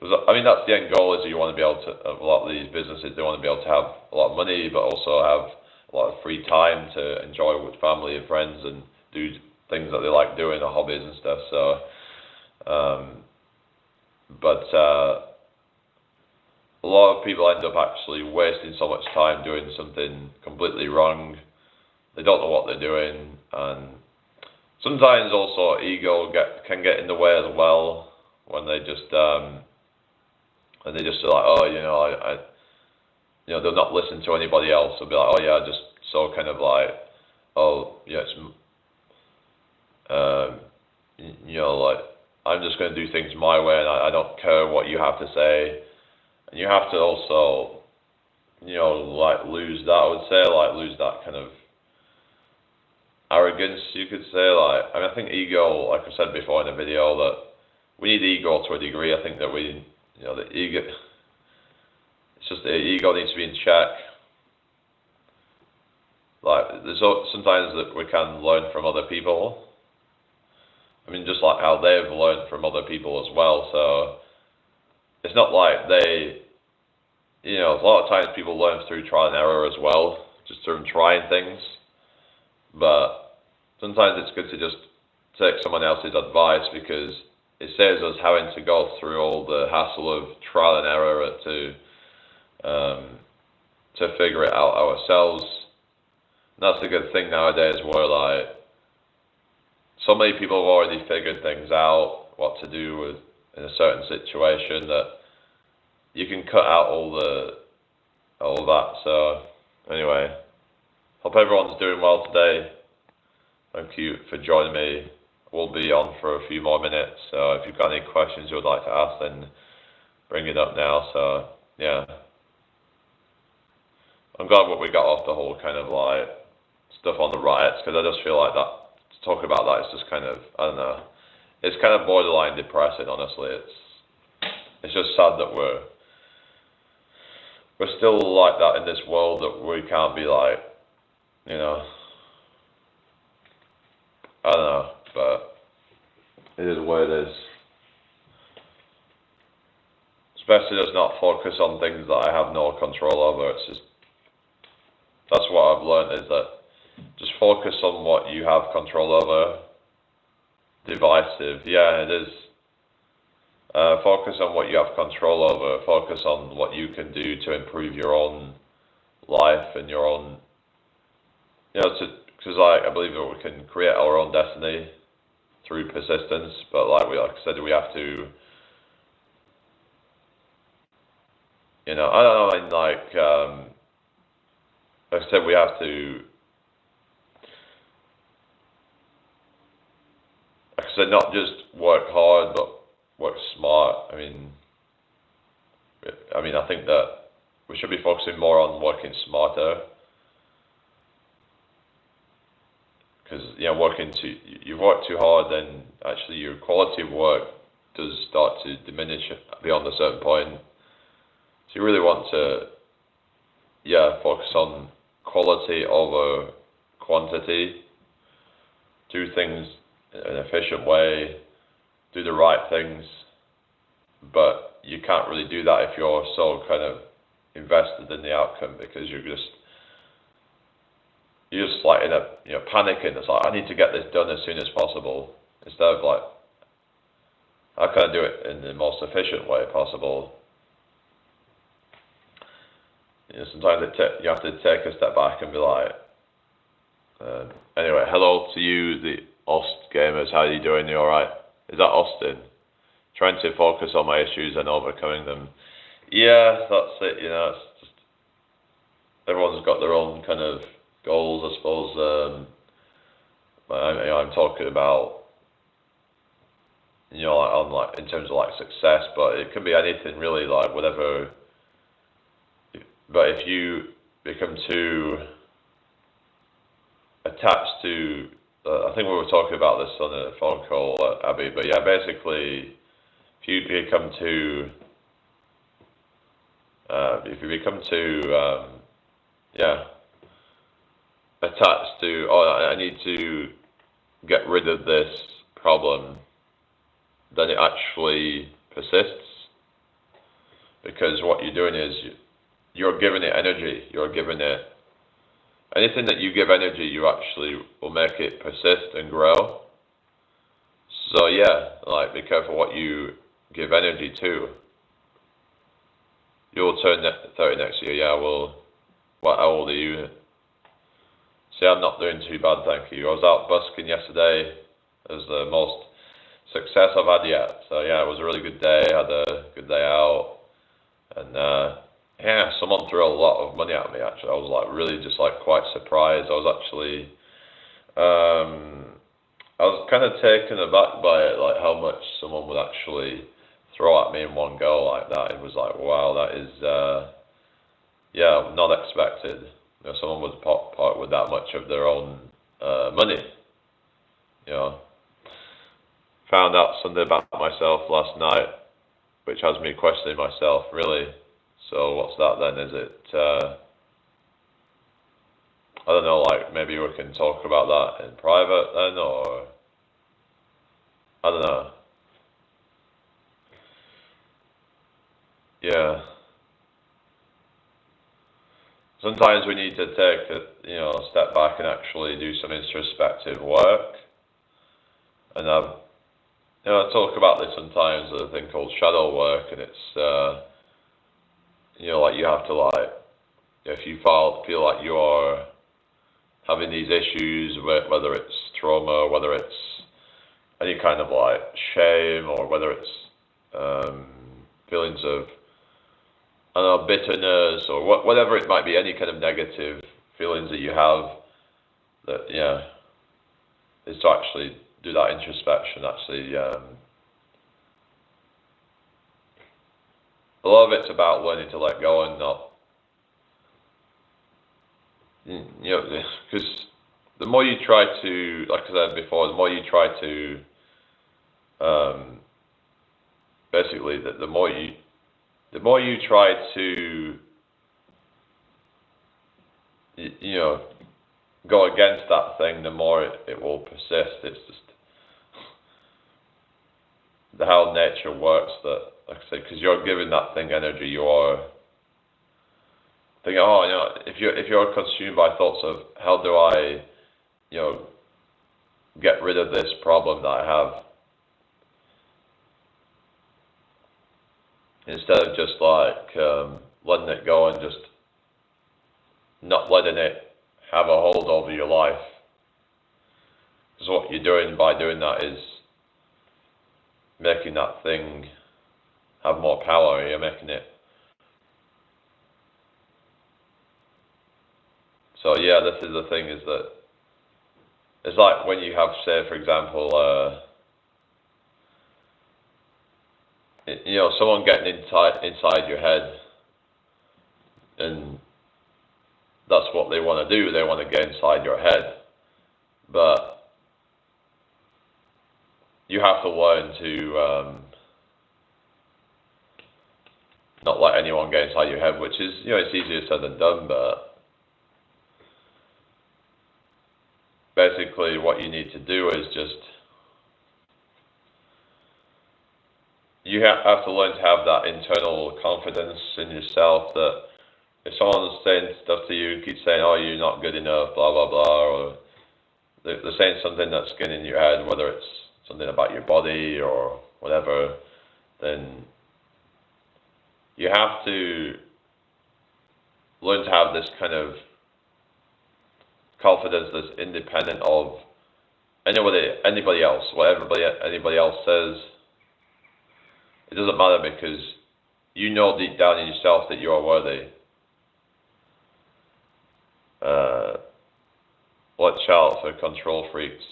I mean, that's the end goal, is you want to be able to. A lot of these businesses, they want to be able to have a lot of money, but also have a lot of free time to enjoy with family and friends and do things that they like doing, or hobbies and stuff. So, a lot of people end up actually wasting so much time doing something completely wrong. They don't know what they're doing, and sometimes also ego can get in the way as well, when they just are like, oh, they'll not listen to anybody else. They'll be like, oh yeah, just so kind of like, oh yeah, like, I'm just going to do things my way, and I don't care what you have to say. And you have to also, like, lose that, I would say, like, lose that kind of arrogance, you could say. Like, I mean, I think ego, like I said before in the video, that we need ego to a degree. I think that the ego, it's just the ego needs to be in check. Like, there's sometimes that we can learn from other people. I mean, just like how they've learned from other people as well. So it's not like a lot of times people learn through trial and error as well, just through trying things. But sometimes it's good to just take someone else's advice, because it saves us having to go through all the hassle of trial and error to figure it out ourselves. And that's a good thing nowadays, where like so many people have already figured things out, what to do with in a certain situation that you can cut out all that. So anyway, hope everyone's doing well today. Thank you for joining me. We'll be on for a few more minutes, so if you've got any questions you would like to ask, then bring it up now. So yeah, I'm glad what we got off the whole kind of like stuff on the riots, because I just feel like that, to talk about that is just kind of, I don't know, it's kind of borderline depressing, honestly. It's just sad that we're still like that in this world, that we can't be like, you know, I don't know, but it is what it is. Especially just not focus on things that I have no control over. It's just, that's what I've learned, is that just focus on what you have control over. Divisive, yeah, it is. Focus on what you have control over. Focus on what you can do to improve your own life and your own, you know, because like, I believe that we can create our own destiny through persistence, but like I said, we have to, you know, I don't know, I mean, like I said, we have to, like I said, not just work hard, but work smart. I mean, I think that we should be focusing more on working smarter, because, you know, you work too hard, then actually your quality of work does start to diminish beyond a certain point. So you really want to, yeah, focus on quality over quantity. Do things in an efficient way, do the right things, but you can't really do that if you're so kind of invested in the outcome, because you're just like in a, you know, panicking. It's like, I need to get this done as soon as possible, instead of like, how can I do it in the most efficient way possible? You know, sometimes you have to take a step back and be like, anyway, hello to you, the Ost gamers. How are you doing? You all right? Is that Austin? Trying to focus on my issues and overcoming them. Yeah, that's it. You know, it's just, everyone's got their own kind of goals, I suppose. I'm talking about, you know, like in terms of like success, but it can be anything really, like whatever. But if you become too attached to, I think we were talking about this on a phone call, Abby, but yeah, basically, if you become too, yeah, attached to, oh, I need to get rid of this problem, then it actually persists, because what you're doing is you're giving it energy. You're giving it, anything that you give energy, you actually will make it persist and grow. So yeah, like, be careful what you give energy to. You'll turn 30 next year. Yeah, well, how old are you? See, I'm not doing too bad, thank you. I was out busking yesterday. It was the most success I've had yet. So yeah, it was a really good day. I had a good day out, and yeah, someone threw a lot of money at me, actually. I was like really just like quite surprised. I was actually, I was kind of taken aback by it, like how much someone would actually throw at me in one go like that. It was like, wow, that is, yeah, not expected. You know, someone would part with that much of their own money. You know, found out something about myself last night, which has me questioning myself, really. So what's that then? Is it, I don't know, like maybe we can talk about that in private then, or I don't know. Yeah. Sometimes we need to take a step back and actually do some introspective work. And I talk about this sometimes, a thing called shadow work, and it's like you have to, like, if you feel like you're having these issues, whether it's trauma, whether it's any kind of like shame, or whether it's feelings of, I don't know, bitterness or whatever it might be, any kind of negative feelings that you have, that, yeah, is to actually do that introspection, actually. A lot of it's about learning to let go and not, you know, because the more you try to, like I said before, the more you try to, basically, the more you try to, you know, go against that thing, the more it will persist. It's just how nature works, that, like I say, because you're giving that thing energy, you are thinking, oh, you know, if you're consumed by thoughts of how do I, you know, get rid of this problem that I have, instead of just like letting it go and just not letting it have a hold over your life. Because what you're doing by doing that is making that thing have more power. You're making it. So yeah, this is the thing, is that it's like when you have, say, for example, you know, someone getting inside your head, and that's what they want to do. They want to get inside your head, but you have to learn to not let anyone get inside your head, which is, you know, it's easier said than done, but basically what you need to do is just, you have to learn to have that internal confidence in yourself, that if someone's saying stuff to you, keep saying, oh, you're not good enough, blah, blah, blah, or they're saying something that's getting in your head, whether it's something about your body or whatever, then you have to learn to have this kind of confidence that's independent of anybody else, whatever anybody else says. It doesn't matter, because you know deep down in yourself that you are worthy. Watch out for control freaks.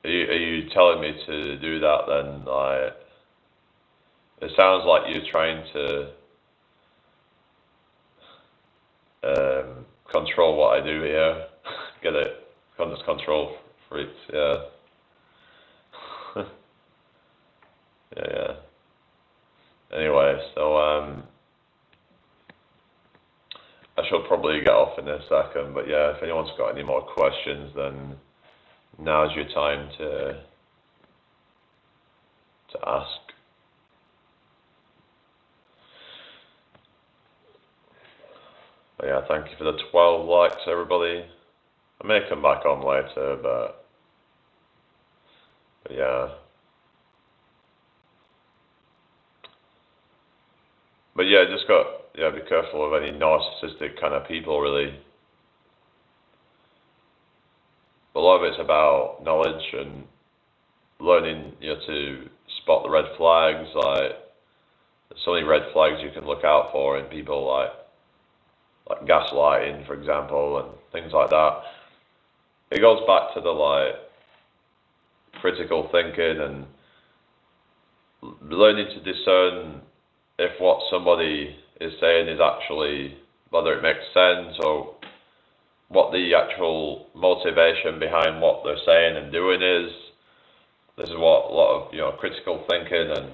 Are you telling me to do that then? It sounds like you're trying to control what I do here. Get it? Control freaks, yeah. Yeah. Anyway, so I shall probably get off in a second, but yeah, if anyone's got any more questions, then now's your time to ask. But yeah, thank you for the 12 likes, everybody. I may come back on later, but yeah. But yeah, just be careful of any narcissistic kind of people, really. A lot of it's about knowledge and learning, you know, to spot the red flags. Like, there's so many red flags you can look out for in people, like gaslighting, for example, and things like that. It goes back to the like critical thinking and learning to discern if what somebody is saying is actually, whether it makes sense, or what the actual motivation behind what they're saying and doing is. This is what a lot of, you know, critical thinking and,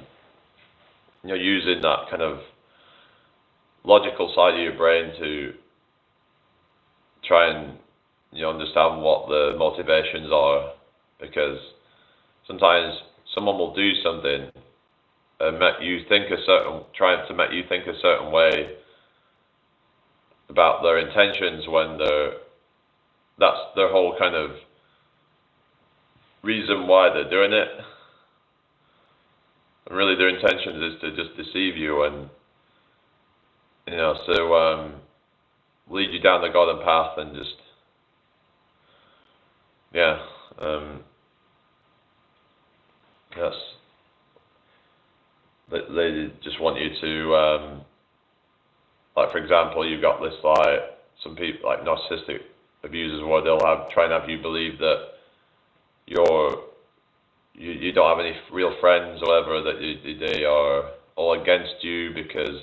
you know, using that kind of logical side of your brain to try and, you know, understand what the motivations are, because sometimes someone will do something and trying to make you think a certain way about their intentions, when that's their whole kind of reason why they're doing it. And really their intentions is to just deceive you and, you know, so lead you down the golden path, and just, yeah, Yes, they just want you to, like for example, you've got this like some people like narcissistic abusers where they'll try and have you believe that you don't have any real friends or whatever, that they are all against you because,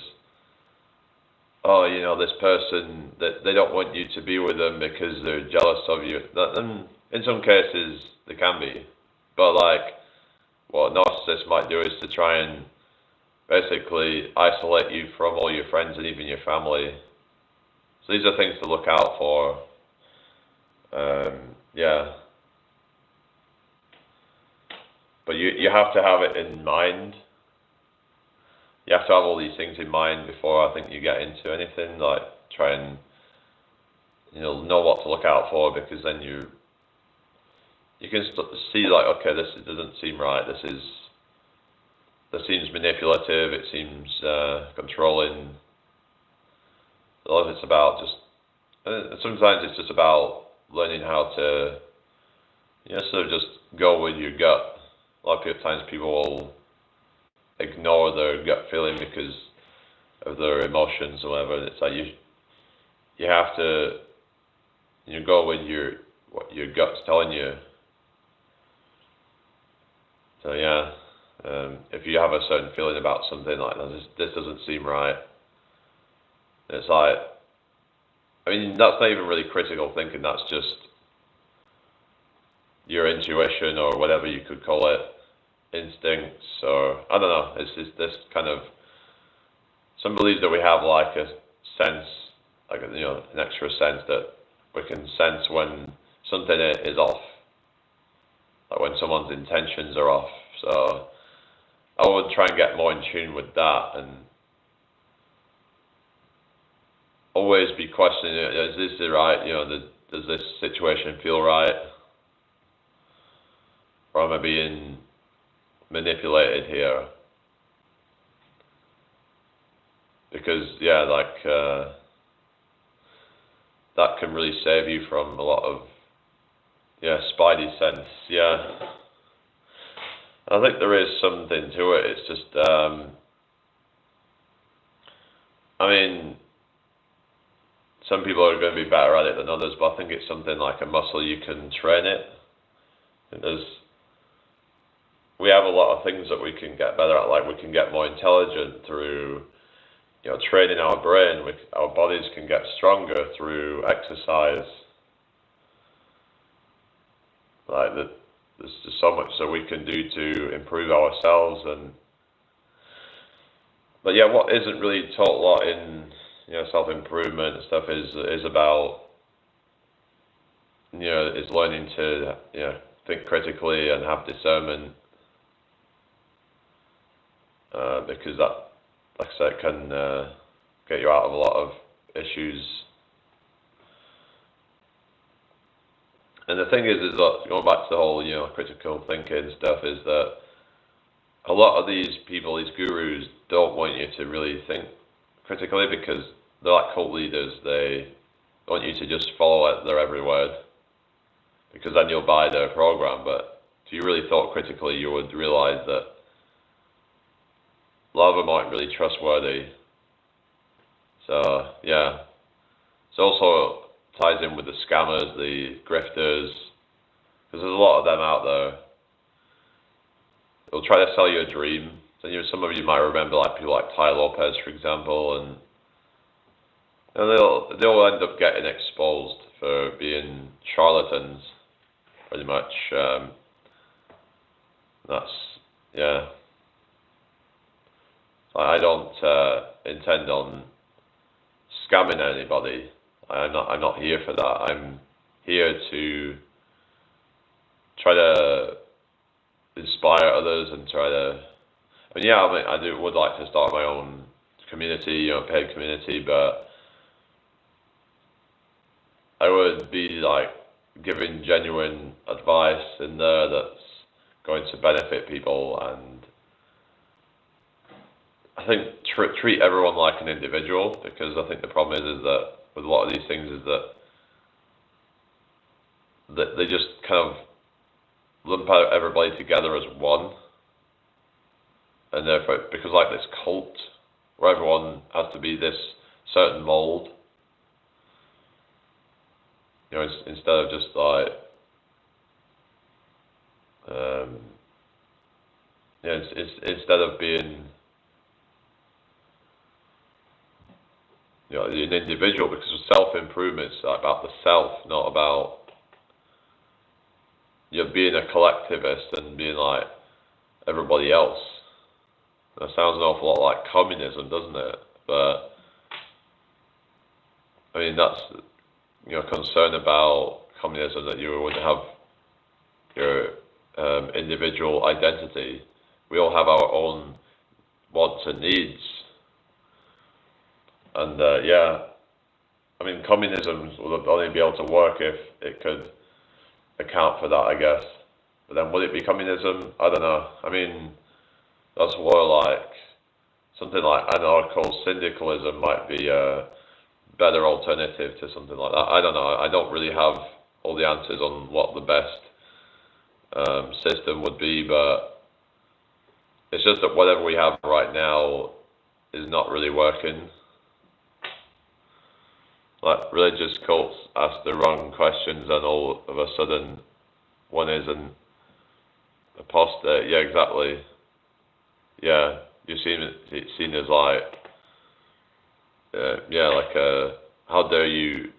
oh, you know, this person, that they don't want you to be with them because they're jealous of you. And in some cases they can be, but like what narcissists might do is to try and basically isolate you from all your friends and even your family. So these are things to look out for. Yeah. But you have to have it in mind. You have to have all these things in mind before I think you get into anything. Like try and know what to look out for, because then you can see like, okay, this doesn't seem right. This seems manipulative. It seems controlling. A lot of it's about just. Sometimes it's just about learning how to, sort of just go with your gut. A lot of times people will ignore their gut feeling because of their emotions or whatever. It's like you have to go with what your gut's telling you. So yeah, if you have a certain feeling about something like this doesn't seem right. It's like, I mean, that's not even really critical thinking. That's just your intuition, or whatever you could call it, instincts, or I don't know. It's just this kind of, some believe that we have like a sense, like an extra sense that we can sense when something is off, like when someone's intentions are off. So I would try and get more in tune with that, and always be questioning, is this the right, does this situation feel right? Or am I being manipulated here? Because, yeah, like, that can really save you from a lot of, spidey sense, yeah. I think there is something to it. It's just, I mean, some people are going to be better at it than others, but I think it's something like a muscle. You can train it. We have a lot of things that we can get better at, like we can get more intelligent through, training our brain. Our bodies can get stronger through exercise. Like there's just so much that we can do to improve ourselves. But yeah, what isn't really taught a lot in self-improvement and stuff is about is learning to think critically and have discernment, because that, like I said, can get you out of a lot of issues. And the thing is that, going back to the whole critical thinking stuff, is that a lot of these people, these gurus, don't want you to really think critically, because they're like cult leaders. They want you to just follow their every word, because then you'll buy their program. But if you really thought critically, you would realize that a lot of them aren't really trustworthy. So yeah, it also ties in with the scammers, the grifters, because there's a lot of them out there. They'll try to sell you a dream. So some of you might remember like people like Ty Lopez, for example, and they'll end up getting exposed for being charlatans, pretty much. Yeah. I don't intend on scamming anybody. I'm not here for that. I'm here to try to inspire others and try to. I mean, yeah, I would like to start my own community, paid community, but I would be like giving genuine advice in there that's going to benefit people. And I think treat everyone like an individual, because I think the problem is that with a lot of these things is that they just kind of lump out everybody together as one. and therefore it becomes like this cult where everyone has to be this certain mold. You know, instead of just like, instead of being, you know, an individual, because self-improvement is about the self, not about, you know, being a collectivist and being like everybody else. That sounds an awful lot like communism, doesn't it? But I mean, that's, you know, concern about communism, that you would have your individual identity. We all have our own wants and needs, and yeah, I mean, communism would only be able to work if it could account for that, I guess. But then, would it be communism? I don't know. I mean, that's more like something like anarcho-syndicalism might be a better alternative to something like that. I don't know. I don't really have all the answers on what the best system would be, but it's just that whatever we have right now is not really working. Like, religious cults ask the wrong questions, and all of a sudden one is an apostate. Yeah, exactly. Yeah, you seen as like, yeah, like how dare you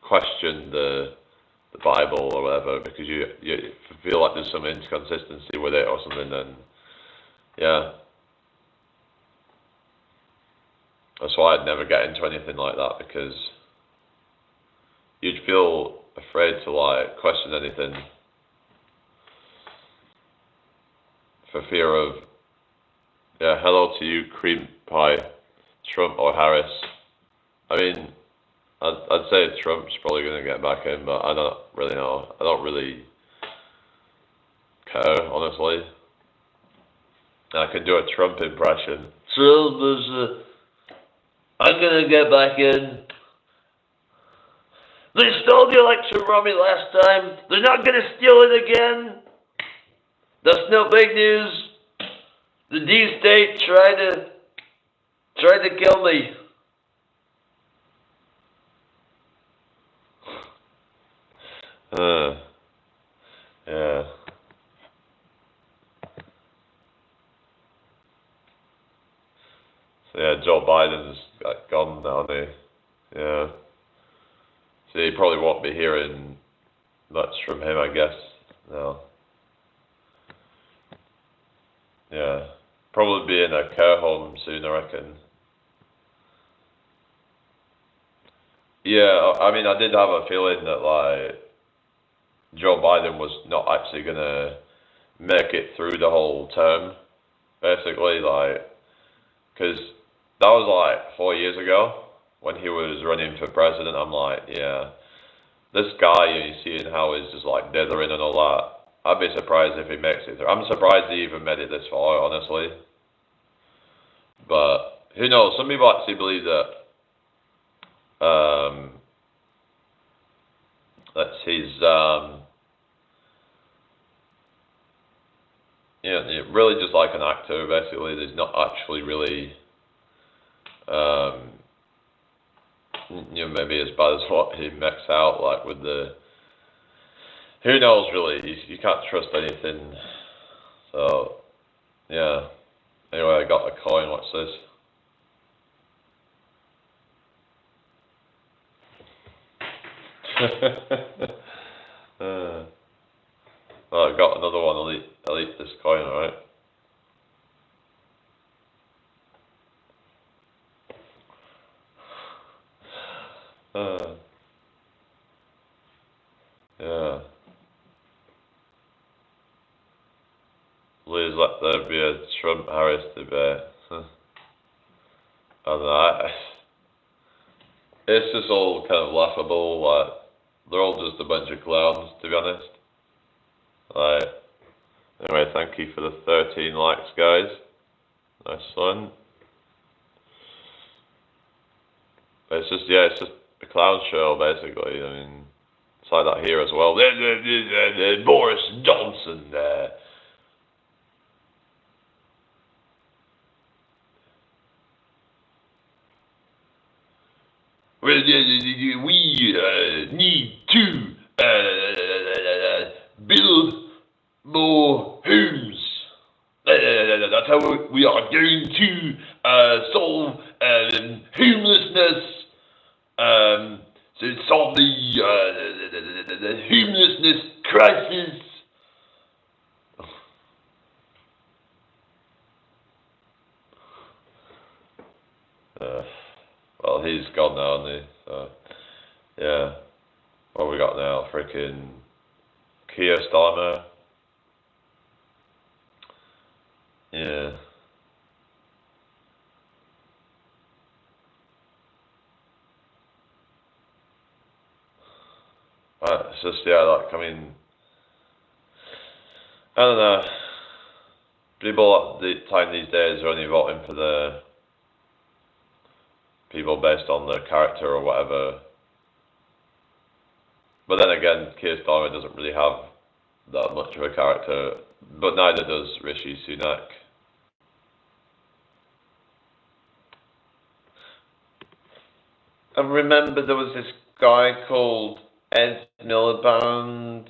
question the Bible or whatever, because you feel like there's some inconsistency with it or something. And yeah, that's why I'd never get into anything like that, because you'd feel afraid to like question anything for fear of, yeah, hello to you, cream pie, Trump or Harris. I mean, I'd say Trump's probably going to get back in, but I don't really know. I don't really care, honestly. I can do a Trump impression. Trump is, I'm going to get back in. They stole the election from me last time. They're not going to steal it again. That's no big news. The D-State tried to kill me. Yeah. So yeah, Joe Biden's gone now, yeah. So you probably won't be hearing much from him, I guess. No. Yeah. Probably be in a care home soon, I reckon. Yeah, I mean, I did have a feeling that like Joe Biden was not actually gonna make it through the whole term, basically, like, because that was like 4 years ago when he was running for president. I'm like, yeah, this guy, you seeing how he's just like dithering and all that. I'd be surprised if he makes it through. I'm surprised he even made it this far, honestly. But who knows? Some people actually believe that he's you know, really just like an actor, basically. There's not actually really you know, maybe as bad as what he makes out, like with the, who knows really, you can't trust anything. So yeah, anyway, I got a coin. What's this? Well, I got another one. I'll eat this coin, alright? Yeah. Please let there be a Trump-Harris debate. I don't know. It's just all kind of laughable. Like, they're all just a bunch of clowns, to be honest. Like, anyway, thank you for the 13 likes, guys. Nice one. But it's just, yeah, it's just a clown show, basically. I mean, it's like that here as well. Boris Johnson, we need to build more homes. That's how we are going to solve homelessness. To solve the homelessness crisis. Well, he's gone now, isn't he? So, yeah. What we got now? Freaking Keir Starmer. Yeah. It's just, yeah, like, I mean, I don't know. People at the time these days are only voting for the people based on their character or whatever. But then again, Keir Starmer doesn't really have that much of a character, but neither does Rishi Sunak. I remember there was this guy called Ed Miliband.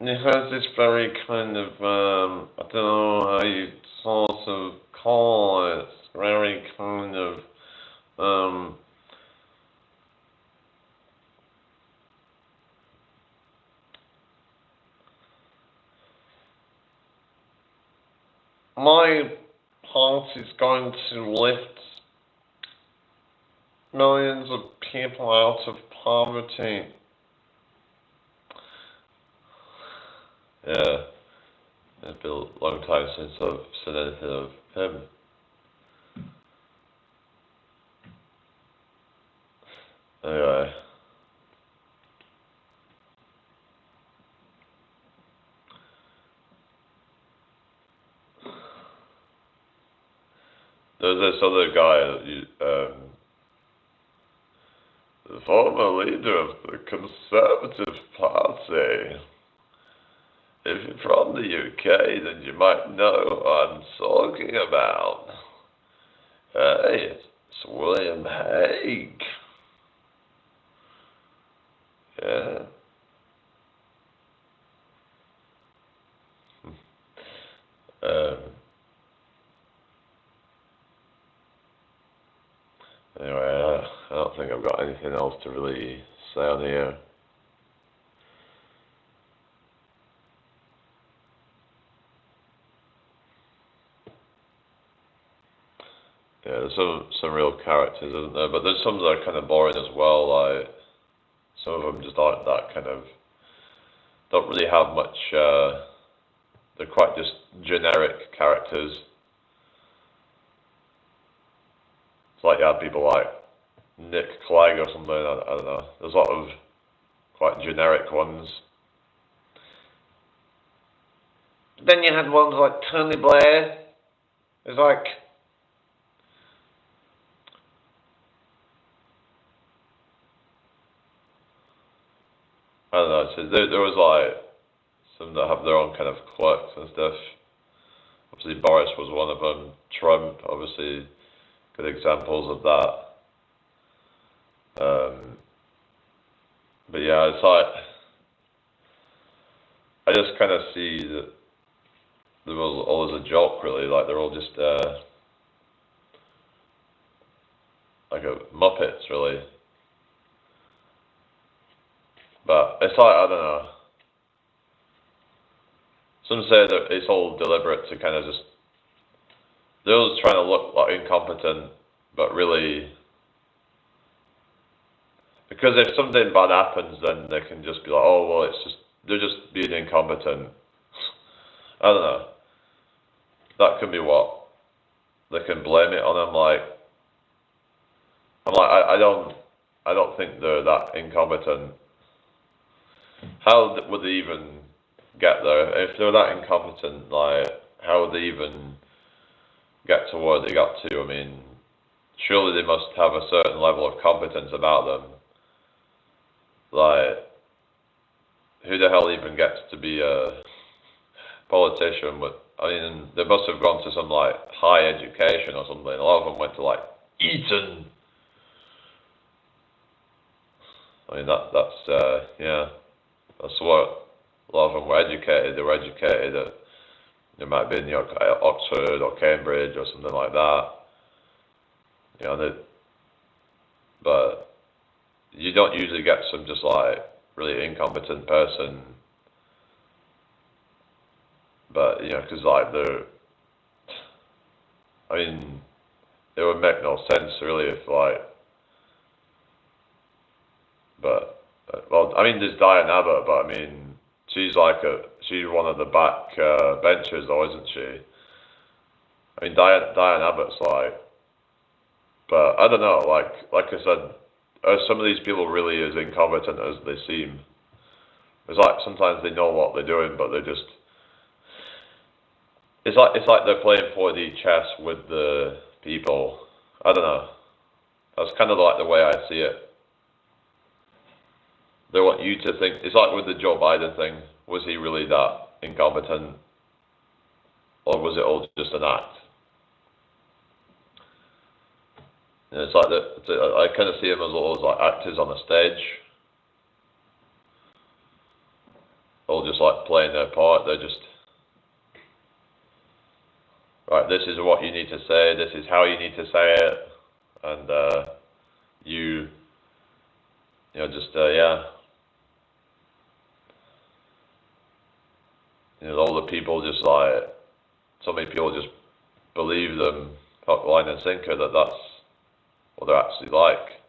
And he has this very kind of, I don't know how you sort of call it, very kind of, my party is going to lift millions of people out of poverty. Yeah, it's been a long time since I've seen anything of him. Anyway. There's this other guy, the former leader of the Conservative Party. If you're from the UK, then you might know what I'm talking about. Hey, it's William Hague. Yeah. Anyway, I don't think I've got anything else to really say on here. Yeah, there's some real characters, isn't there? But there's some that are kind of boring as well. Like some of them just aren't that kind of. Don't really have much. They're quite just generic characters. It's like you have people like Nick Clegg or something. I don't know. There's a lot of quite generic ones. Then you had ones like Tony Blair. It's like. I don't know, so there was like some that have their own kind of quirks and stuff. Obviously Boris was one of them, Trump, obviously good examples of that. But yeah, it's like, I just kind of see that they're all as a joke really, like they're all just like a Muppets really. But it's like, I don't know. Some say that it's all deliberate to kind of just, they're just trying to look like incompetent, but really, because if something bad happens, then they can just be like, oh, well, it's just, they're just being incompetent. I don't know. That could be what they can blame it on. I'm like, I don't think they're that incompetent. How would they even get there? If they're that incompetent, like, how would they even get to where they got to? I mean, surely they must have a certain level of competence about them. Like, who the hell even gets to be a politician? I mean, they must have gone to some, like, high education or something. A lot of them went to, like, Eton. I mean, yeah, that's what a lot of them were educated. They were educated at, it might have been, Oxford or Cambridge or something like that. But you don't usually get some just like really incompetent person. But, because like I mean, it would make no sense really if like, but, well, I mean, there's Diane Abbott, but I mean, she's one of the back benchers though, isn't she? I mean, Diane Abbott's like, but I don't know, like I said, are some of these people really as incompetent as they seem? It's like sometimes they know what they're doing, but they're just, it's like they're playing 4D chess with the people. I don't know. That's kind of like the way I see it. They want you to think, it's like with the Joe Biden thing, was he really that incompetent? Or was it all just an act? And it's like I kind of see them as all like actors on a stage. All just like playing their part. They're just, right, this is what you need to say, this is how you need to say it, and all the people just like, so many people just believe them hook, line and sinker that that's what they're actually like.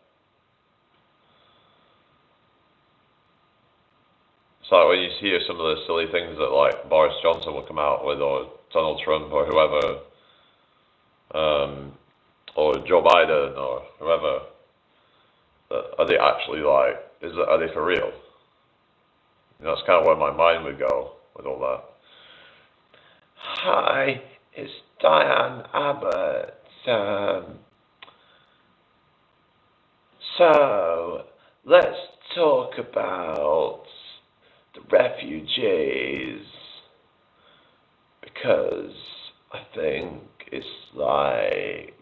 It's like when you hear some of the silly things that like Boris Johnson will come out with, or Donald Trump, or whoever, or Joe Biden, or whoever, are they actually like, are they for real? That's kind of where my mind would go with all that. Hi, it's Diane Abbott. So, let's talk about the refugees, because I think it's like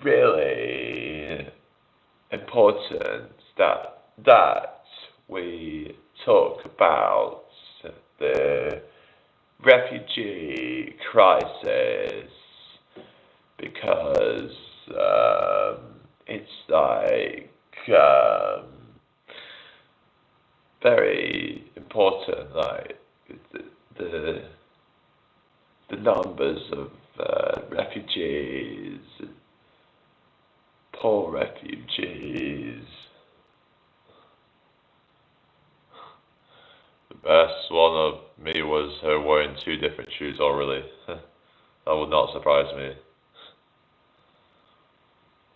really important that we talk about the refugee crisis, because it's like very important, like the numbers of refugees, poor refugees. The best one of me was her wearing 2 different shoes already. That would not surprise me.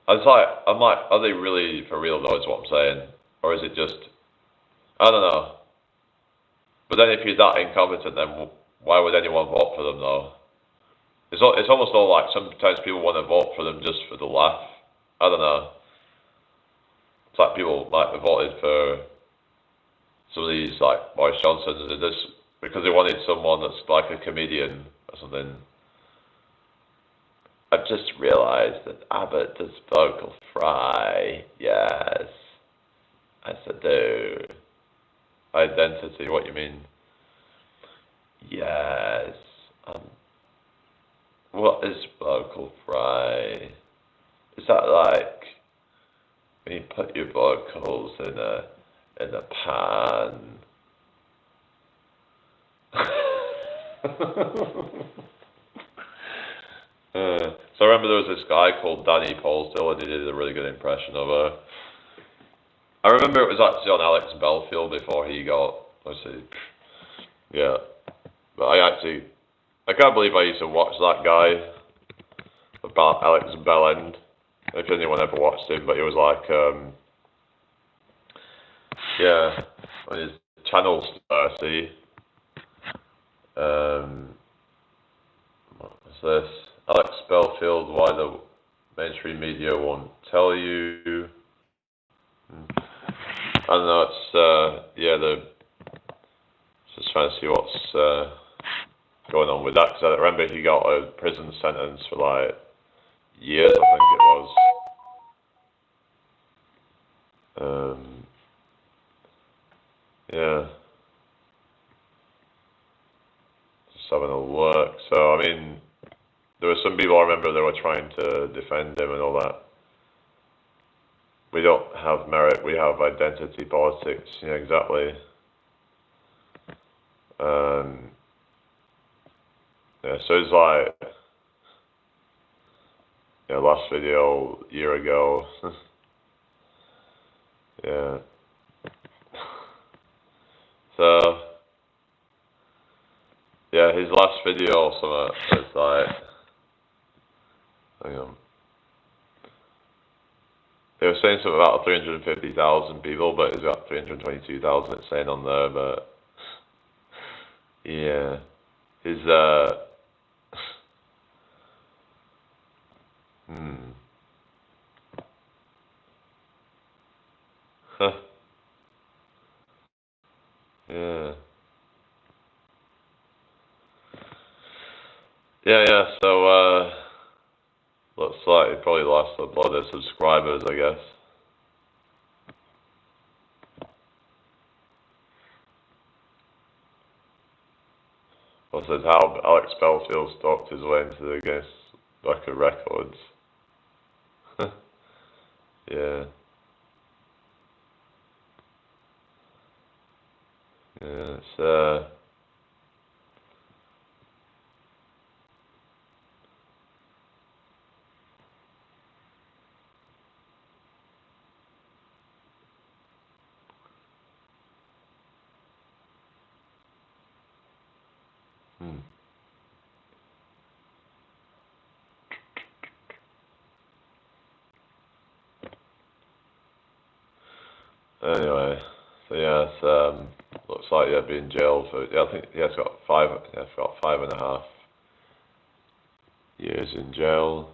I'm like, are they really for real though, is what I'm saying? Or is it just, I don't know. But then if you're that incompetent, then why would anyone vote for them though? It's almost all like sometimes people want to vote for them just for the laugh. I don't know. It's like people might have voted for some of these like Boris Johnsons because they wanted someone that's like a comedian or something. I've just realised that Abbott does vocal fry. Yes. Yes, I do. Identity, what you mean? Yes. What is vocal fry? Is that like when you put your vocals in a pan? So I remember there was this guy called Danny Paulstill, and he did a really good impression of her. I remember it was actually on Alex Belfield before he got, let's see, yeah. But I can't believe I used to watch that guy, about Alex Bellend. If anyone ever watched him, but he was like, yeah, on his channel, see. What's this? Alex Belfield, why the mainstream media won't tell you. I don't know, it's, just trying to see what's, going on with that, because I remember he got a prison sentence for like years, I think it was. Yeah. Just having a look. So, I mean, there were some people I remember they were trying to defend him and all that. We don't have merit, we have identity politics. Yeah, exactly. Yeah, so it's like, yeah, last video a year ago. Yeah. So, yeah, his last video or something is like, hang on. They were saying something about 350,000 people, but he's got 322,000 it's saying on there, but yeah. His, Huh. Yeah. Yeah, so, looks like he probably lost a lot of subscribers, I guess. Well, it says how Alex Belfield stalked his way into the Guinness Book of Records. Yeah. Yeah, it's, Anyway, so yeah, it's, looks like he'll be in jail for, yeah, I think, yeah, it's got 5.5 years in jail.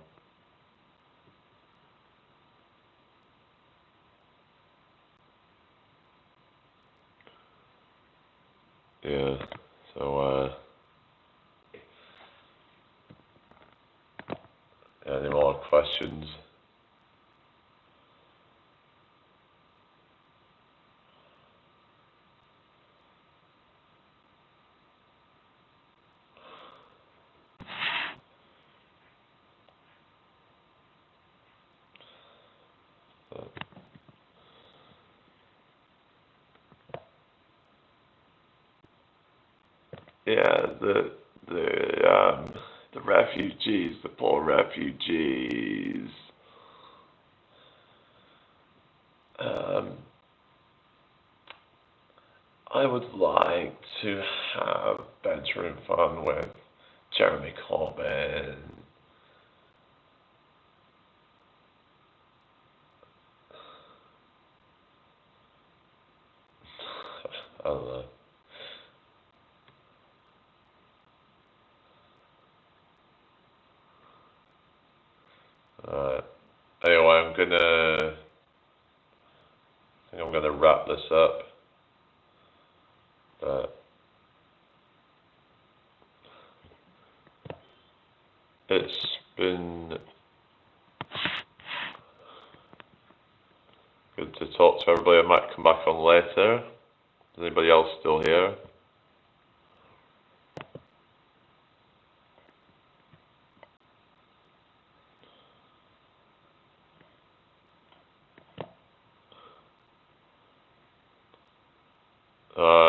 Yeah, so, any more questions? Yeah, the refugees, the poor refugees. I would like to have bedroom fun with Jeremy Corbyn. I don't know. Anyway, I think I'm gonna wrap this up. But it's been good to talk to everybody. I might come back on later. Is anybody else still here?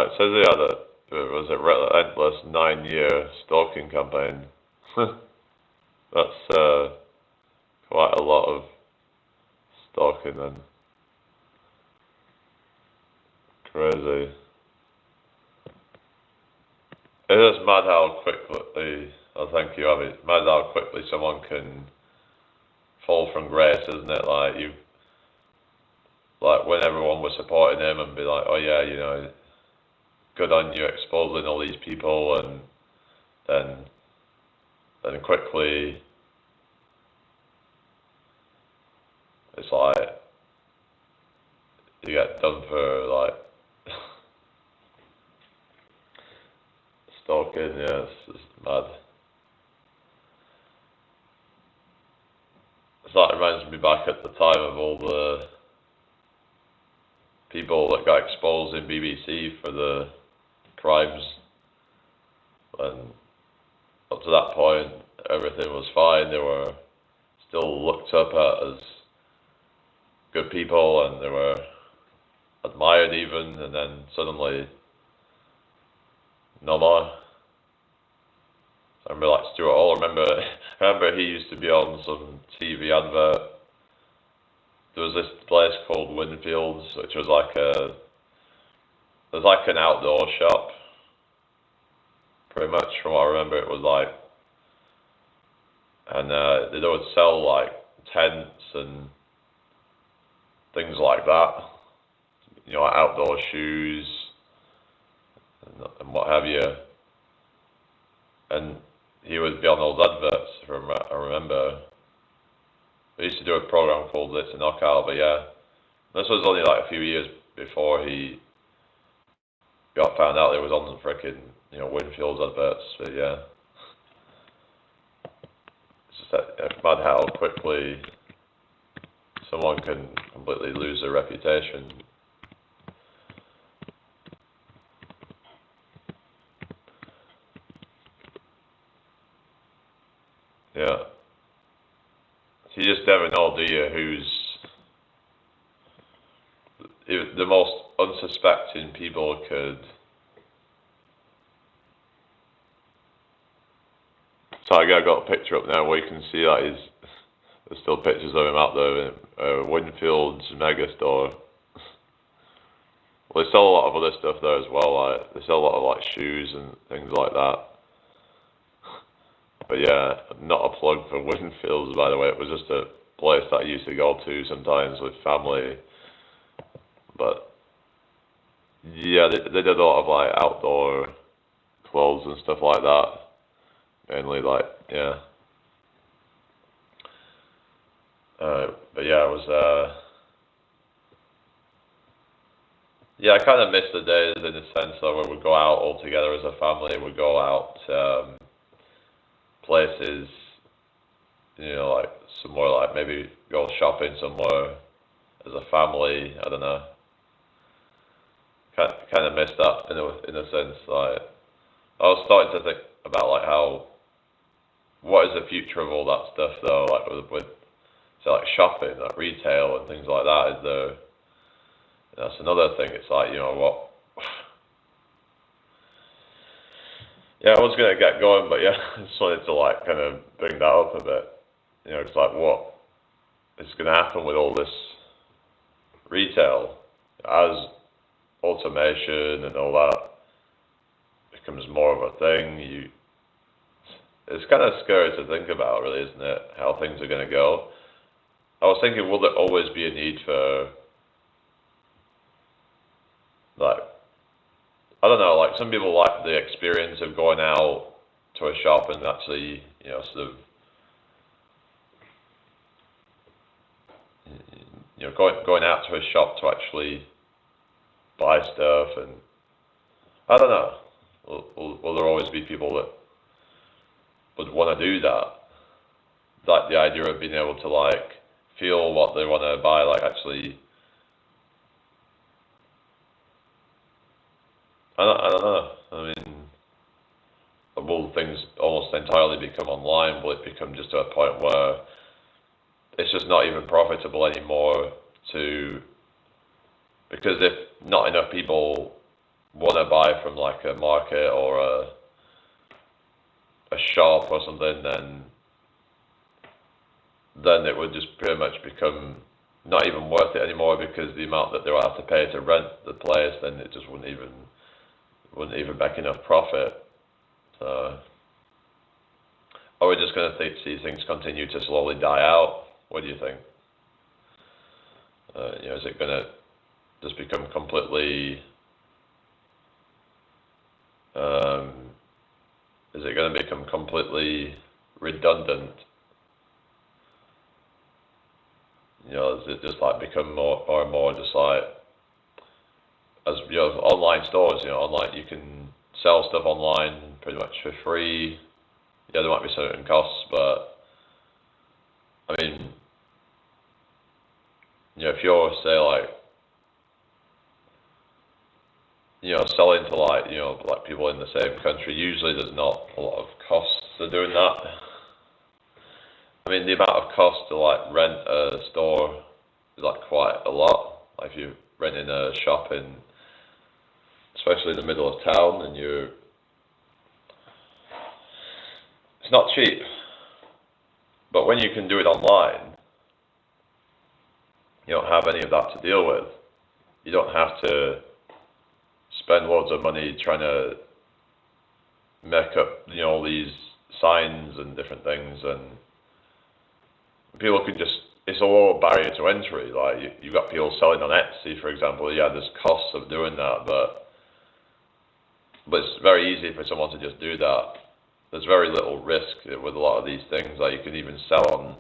It says here that it was a relentless 9-year stalking campaign. That's quite a lot of stalking then. Crazy. It is mad how quickly, oh thank you Abby, it's mad how quickly someone can fall from grace, isn't it? Like when everyone was supporting him and be like, oh yeah, you know, good on you exposing all these people, and then quickly it's like you get done for like Stalking, yeah, it's mad. That reminds me back at the time of all the people that got exposed in BBC for the crimes, and up to that point everything was fine. They were still looked up at as good people and they were admired even, and then suddenly no more. I remember like Stuart Hall, I remember he used to be on some TV advert. There was this place called Winfields, which was it was like an outdoor shop, pretty much from what I remember it was like. And they would sell like tents and things like that, you know, like outdoor shoes and what have you. And he would be on those adverts from, I remember. We used to do a program called It's a Knockout, but yeah, this was only like a few years before he got found out it was on the frickin', you know, Winfield's adverts, but yeah. It's just that mad how quickly someone can completely lose their reputation. Yeah. So you just never know, do you, who's the most unsuspecting people could. So I got a picture up now where you can see that there's still pictures of him out there in Winfield's Megastore. Well, they sell a lot of other stuff there as well, like they sell a lot of like shoes and things like that. But yeah, not a plug for Winfields, by the way. It was just a place that I used to go to sometimes with family. But yeah, they did a lot of like outdoor clothes and stuff like that. Mainly like, yeah. But yeah, it was, yeah, I kind of miss the days in the sense that we would go out all together as a family. We'd go out places, you know, like somewhere like maybe go shopping somewhere as a family. I don't know. Kind of missed that in a sense. Like I was starting to think about like what is the future of all that stuff though? Like with say like shopping, like retail and things like that. Is there? That's another thing. It's like, you know what. Yeah, I was gonna get going, but yeah, I just wanted to like kind of bring that up a bit. You know, it's like what is gonna happen with all this retail as automation and all that becomes more of a thing. It's kind of scary to think about, really, isn't it? How things are gonna go. I was thinking, will there always be a need for like, I don't know, like some people like the experience of going out to a shop and actually, you know, sort of, you know, going out to a shop to actually buy stuff, and I don't know, will there always be people that would want to do that? Like the idea of being able to like feel what they want to buy, like actually. I don't know. I mean, will things almost entirely become online? Will it become just to a point where it's just not even profitable anymore because if not enough people want to buy from like a market or a shop or something, then it would just pretty much become not even worth it anymore, because the amount that they would have to pay to rent the place, then it just wouldn't even make enough profit. So, are we just going to see things continue to slowly die out? What do you think? You know, is it going to just become completely? Is it going to become completely redundant? You know, does it just like become more and more just like, as you know, online stores, you know, online you can sell stuff online pretty much for free. Yeah, there might be certain costs, but I mean, if you're, say, like, selling to like people in the same country, usually there's not a lot of costs to doing that. I mean, the amount of cost to like rent a store is like quite a lot. Like if you're renting a shop especially in the middle of town, and it's not cheap. But when you can do it online, you don't have any of that to deal with. You don't have to spend loads of money trying to make up, all these signs and different things, and people can just, it's a lower barrier to entry. Like you've got people selling on Etsy, for example. Yeah, there's costs of doing that, but it's very easy for someone to just do that. There's very little risk with a lot of these things. Like you can even sell on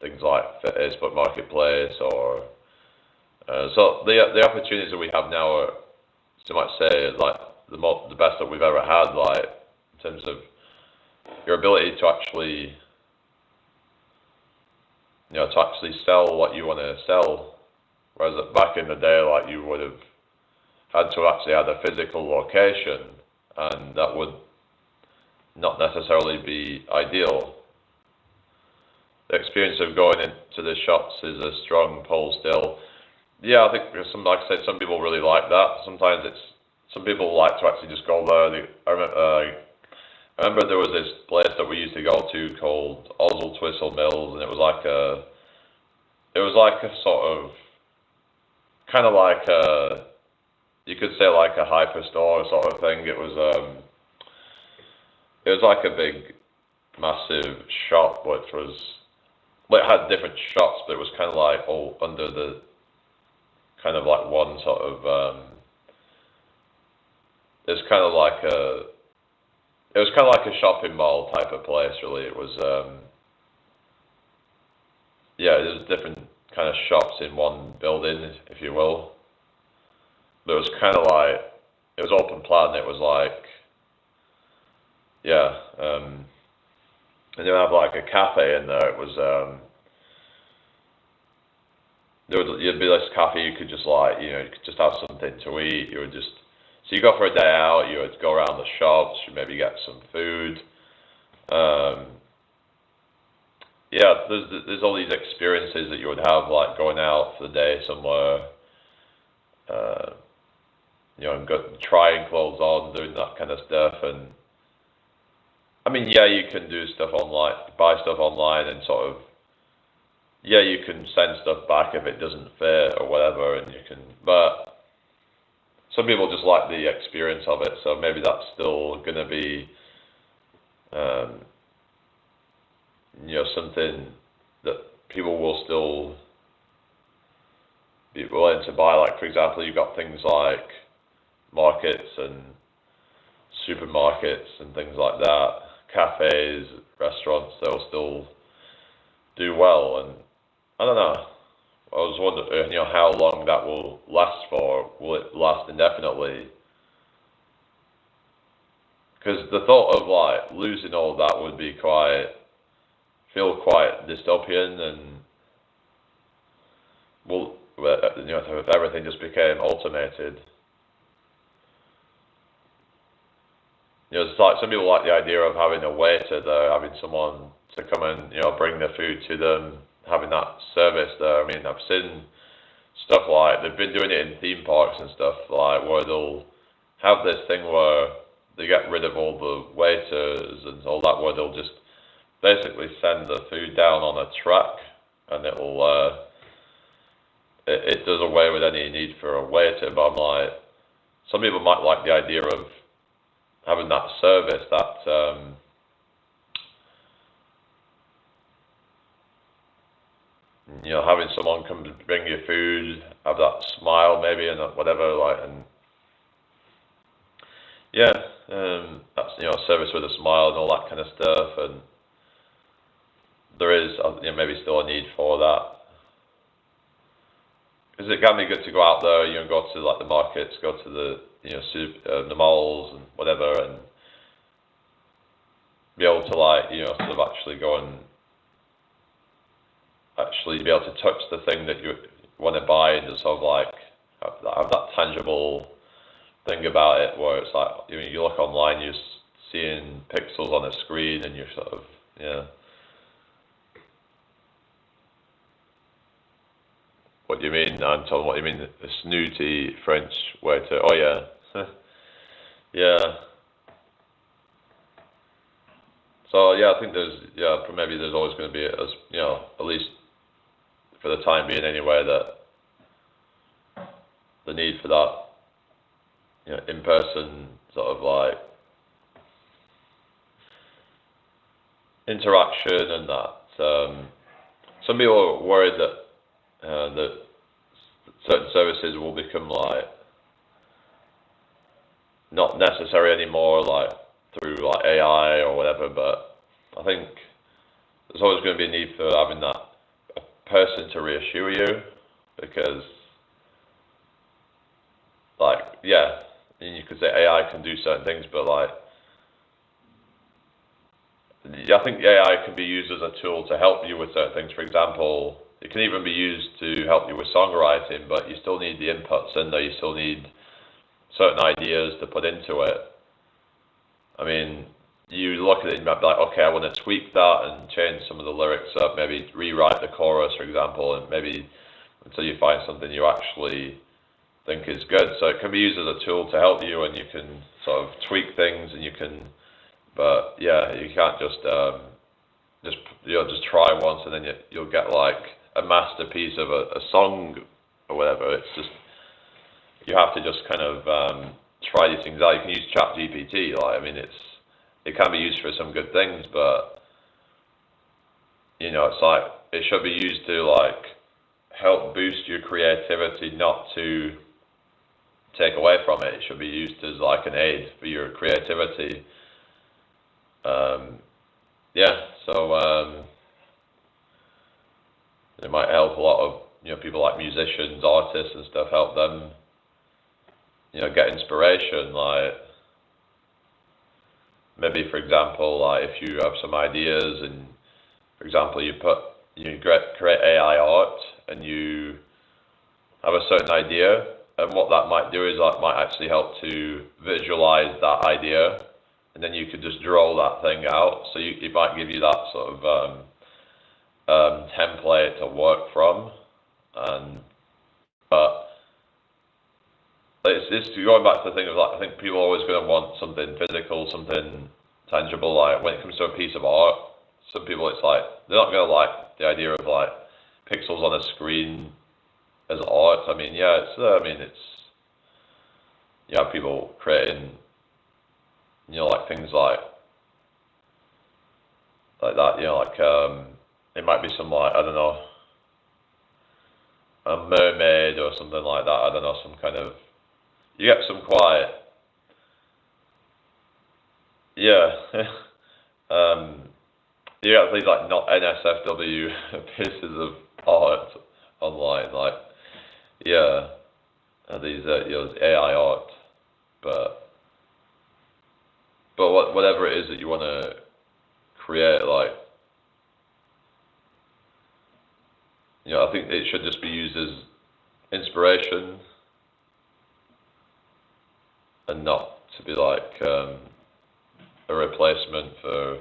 things like Facebook Marketplace, or so the opportunities that we have now are, so much say, like the best that we've ever had. Like in terms of your ability to actually, sell what you want to sell. Whereas back in the day, like you would have had to actually have a physical location, and that would not necessarily be ideal. The experience of going into the shops is a strong pull still. Yeah, I think like I said, some people really like that. Sometimes some people like to actually just go there. I remember there was this place that we used to go to called Oswald Twistle Mills, and it was like a sort of, kind of like you could say like a hyperstore sort of thing. It was like a big, massive shop, which was, well, it had different shops, but it was kind of like all under the, kind of like one sort of, it was kind of like a shopping mall type of place, really. It was, there's different kind of shops in one building, if you will. But it was kind of like, it was open plan. It was like, and they would have like a cafe in there. It was, you'd be this cafe, you could just like, you could just have something to eat. You would just, so you go for a day out, you would go around the shops, you maybe get some food. There's all these experiences that you would have, like going out for the day somewhere, and trying clothes on, doing that kind of stuff. And I mean, you can do stuff online, buy stuff online, and sort of, you can send stuff back if it doesn't fit or whatever, and you can, but some people just like the experience of it, so maybe that's still going to be, something that people will still be willing to buy. Like, for example, you've got things like markets and supermarkets and things like that, cafes, restaurants, they'll still do well. And I don't know, I was wondering, how long that will last for. Will it last indefinitely? Because the thought of like losing all that would be feel quite dystopian, and if everything just became automated. It's like some people like the idea of having a waiter there, having someone to come and bring the food to them, having that service there. I mean, I've seen stuff like, they've been doing it in theme parks and stuff, like where they'll have this thing where they get rid of all the waiters and all that, where they'll just basically send the food down on a truck, and it'll it does away with any need for a waiter. But I'm like, some people might like the idea of having that service, that having someone come to bring you food, have that smile maybe, and whatever, like, and that's service with a smile and all that kind of stuff. And there is maybe still a need for that, because it can be good to go out there, go to like the markets, go to the the malls and whatever, and be able to like, sort of actually go and actually be able to touch the thing that you want to buy and just sort of like have that tangible thing about it, where it's like, you look online, you're seeing pixels on a screen, and you're sort of, What do you mean, Anton? What do you mean, the snooty French way to? Oh yeah, yeah. So yeah, I think maybe there's always going to be, as at least for the time being anyway, that the need for that, in-person sort of like interaction, and that some people are worried that certain services will become like not necessary anymore, like through like AI or whatever. But I think there's always going to be a need for having that person to reassure you, because like, yeah, you could say AI can do certain things, but like, I think AI can be used as a tool to help you with certain things. For example, it can even be used to help you with songwriting, but you still need the inputs in there. You still need certain ideas to put into it. I mean, you look at it and you might be like, okay, I want to tweak that and change some of the lyrics up, maybe rewrite the chorus, for example, and maybe until you find something you actually think is good. So it can be used as a tool to help you, and you can sort of tweak things, and you can, but yeah, you can't just try once and then you'll get like a masterpiece of a song or whatever. It's just, you have to just kind of try these things out. You can use ChatGPT. Like, I mean, it can be used for some good things, but it's like, it should be used to like help boost your creativity, not to take away from it. It should be used as like an aid for your creativity. So it might help a lot of people like musicians, artists and stuff, help them get inspiration. Like, maybe for example, like if you have some ideas, and for example you create AI art, and you have a certain idea, and what that might do is that might actually help to visualize that idea, and then you could just draw that thing out. So it might give you that sort of template to work from. But it's going back to the thing of like, I think people are always going to want something physical, something tangible. Like when it comes to a piece of art, some people, it's like they're not going to like the idea of like pixels on a screen as art. I mean, yeah, it's you have people creating like things like that, it might be some, like, I don't know, a mermaid or something like that. I don't know, some kind of, you get some quite, yeah, you get these like not NSFW pieces of art online, like, yeah, these AI art, but whatever it is that you want to create, like, I think it should just be used as inspiration, and not to be like a replacement for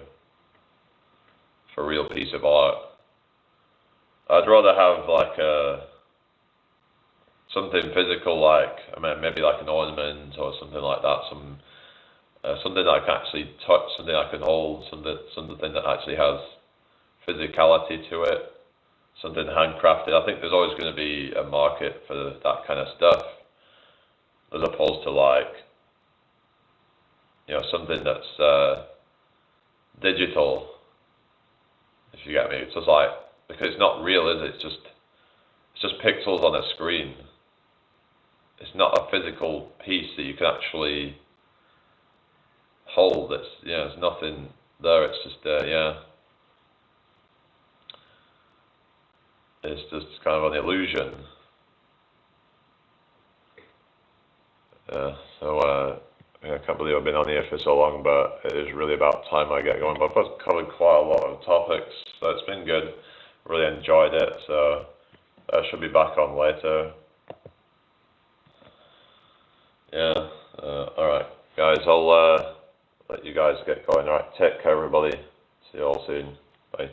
a real piece of art. I'd rather have like something physical, like, I mean, maybe like an ornament or something like that, something that I can actually touch, something I can hold, something that actually has physicality to it, something handcrafted. I think there's always going to be a market for that kind of stuff, as opposed to like, something that's digital, if you get me. It's just like, because it's not real, is it? It's just pixels on a screen. It's not a physical piece that you can actually hold. It's, there's nothing there. It's just it's just kind of an illusion. I can't believe I've been on here for so long, but it is really about time I get going. But I've covered quite a lot of topics, so it's been good. Really enjoyed it, so I should be back on later. Yeah, alright, guys, I'll let you guys get going. Alright, take care, everybody. See you all soon. Bye.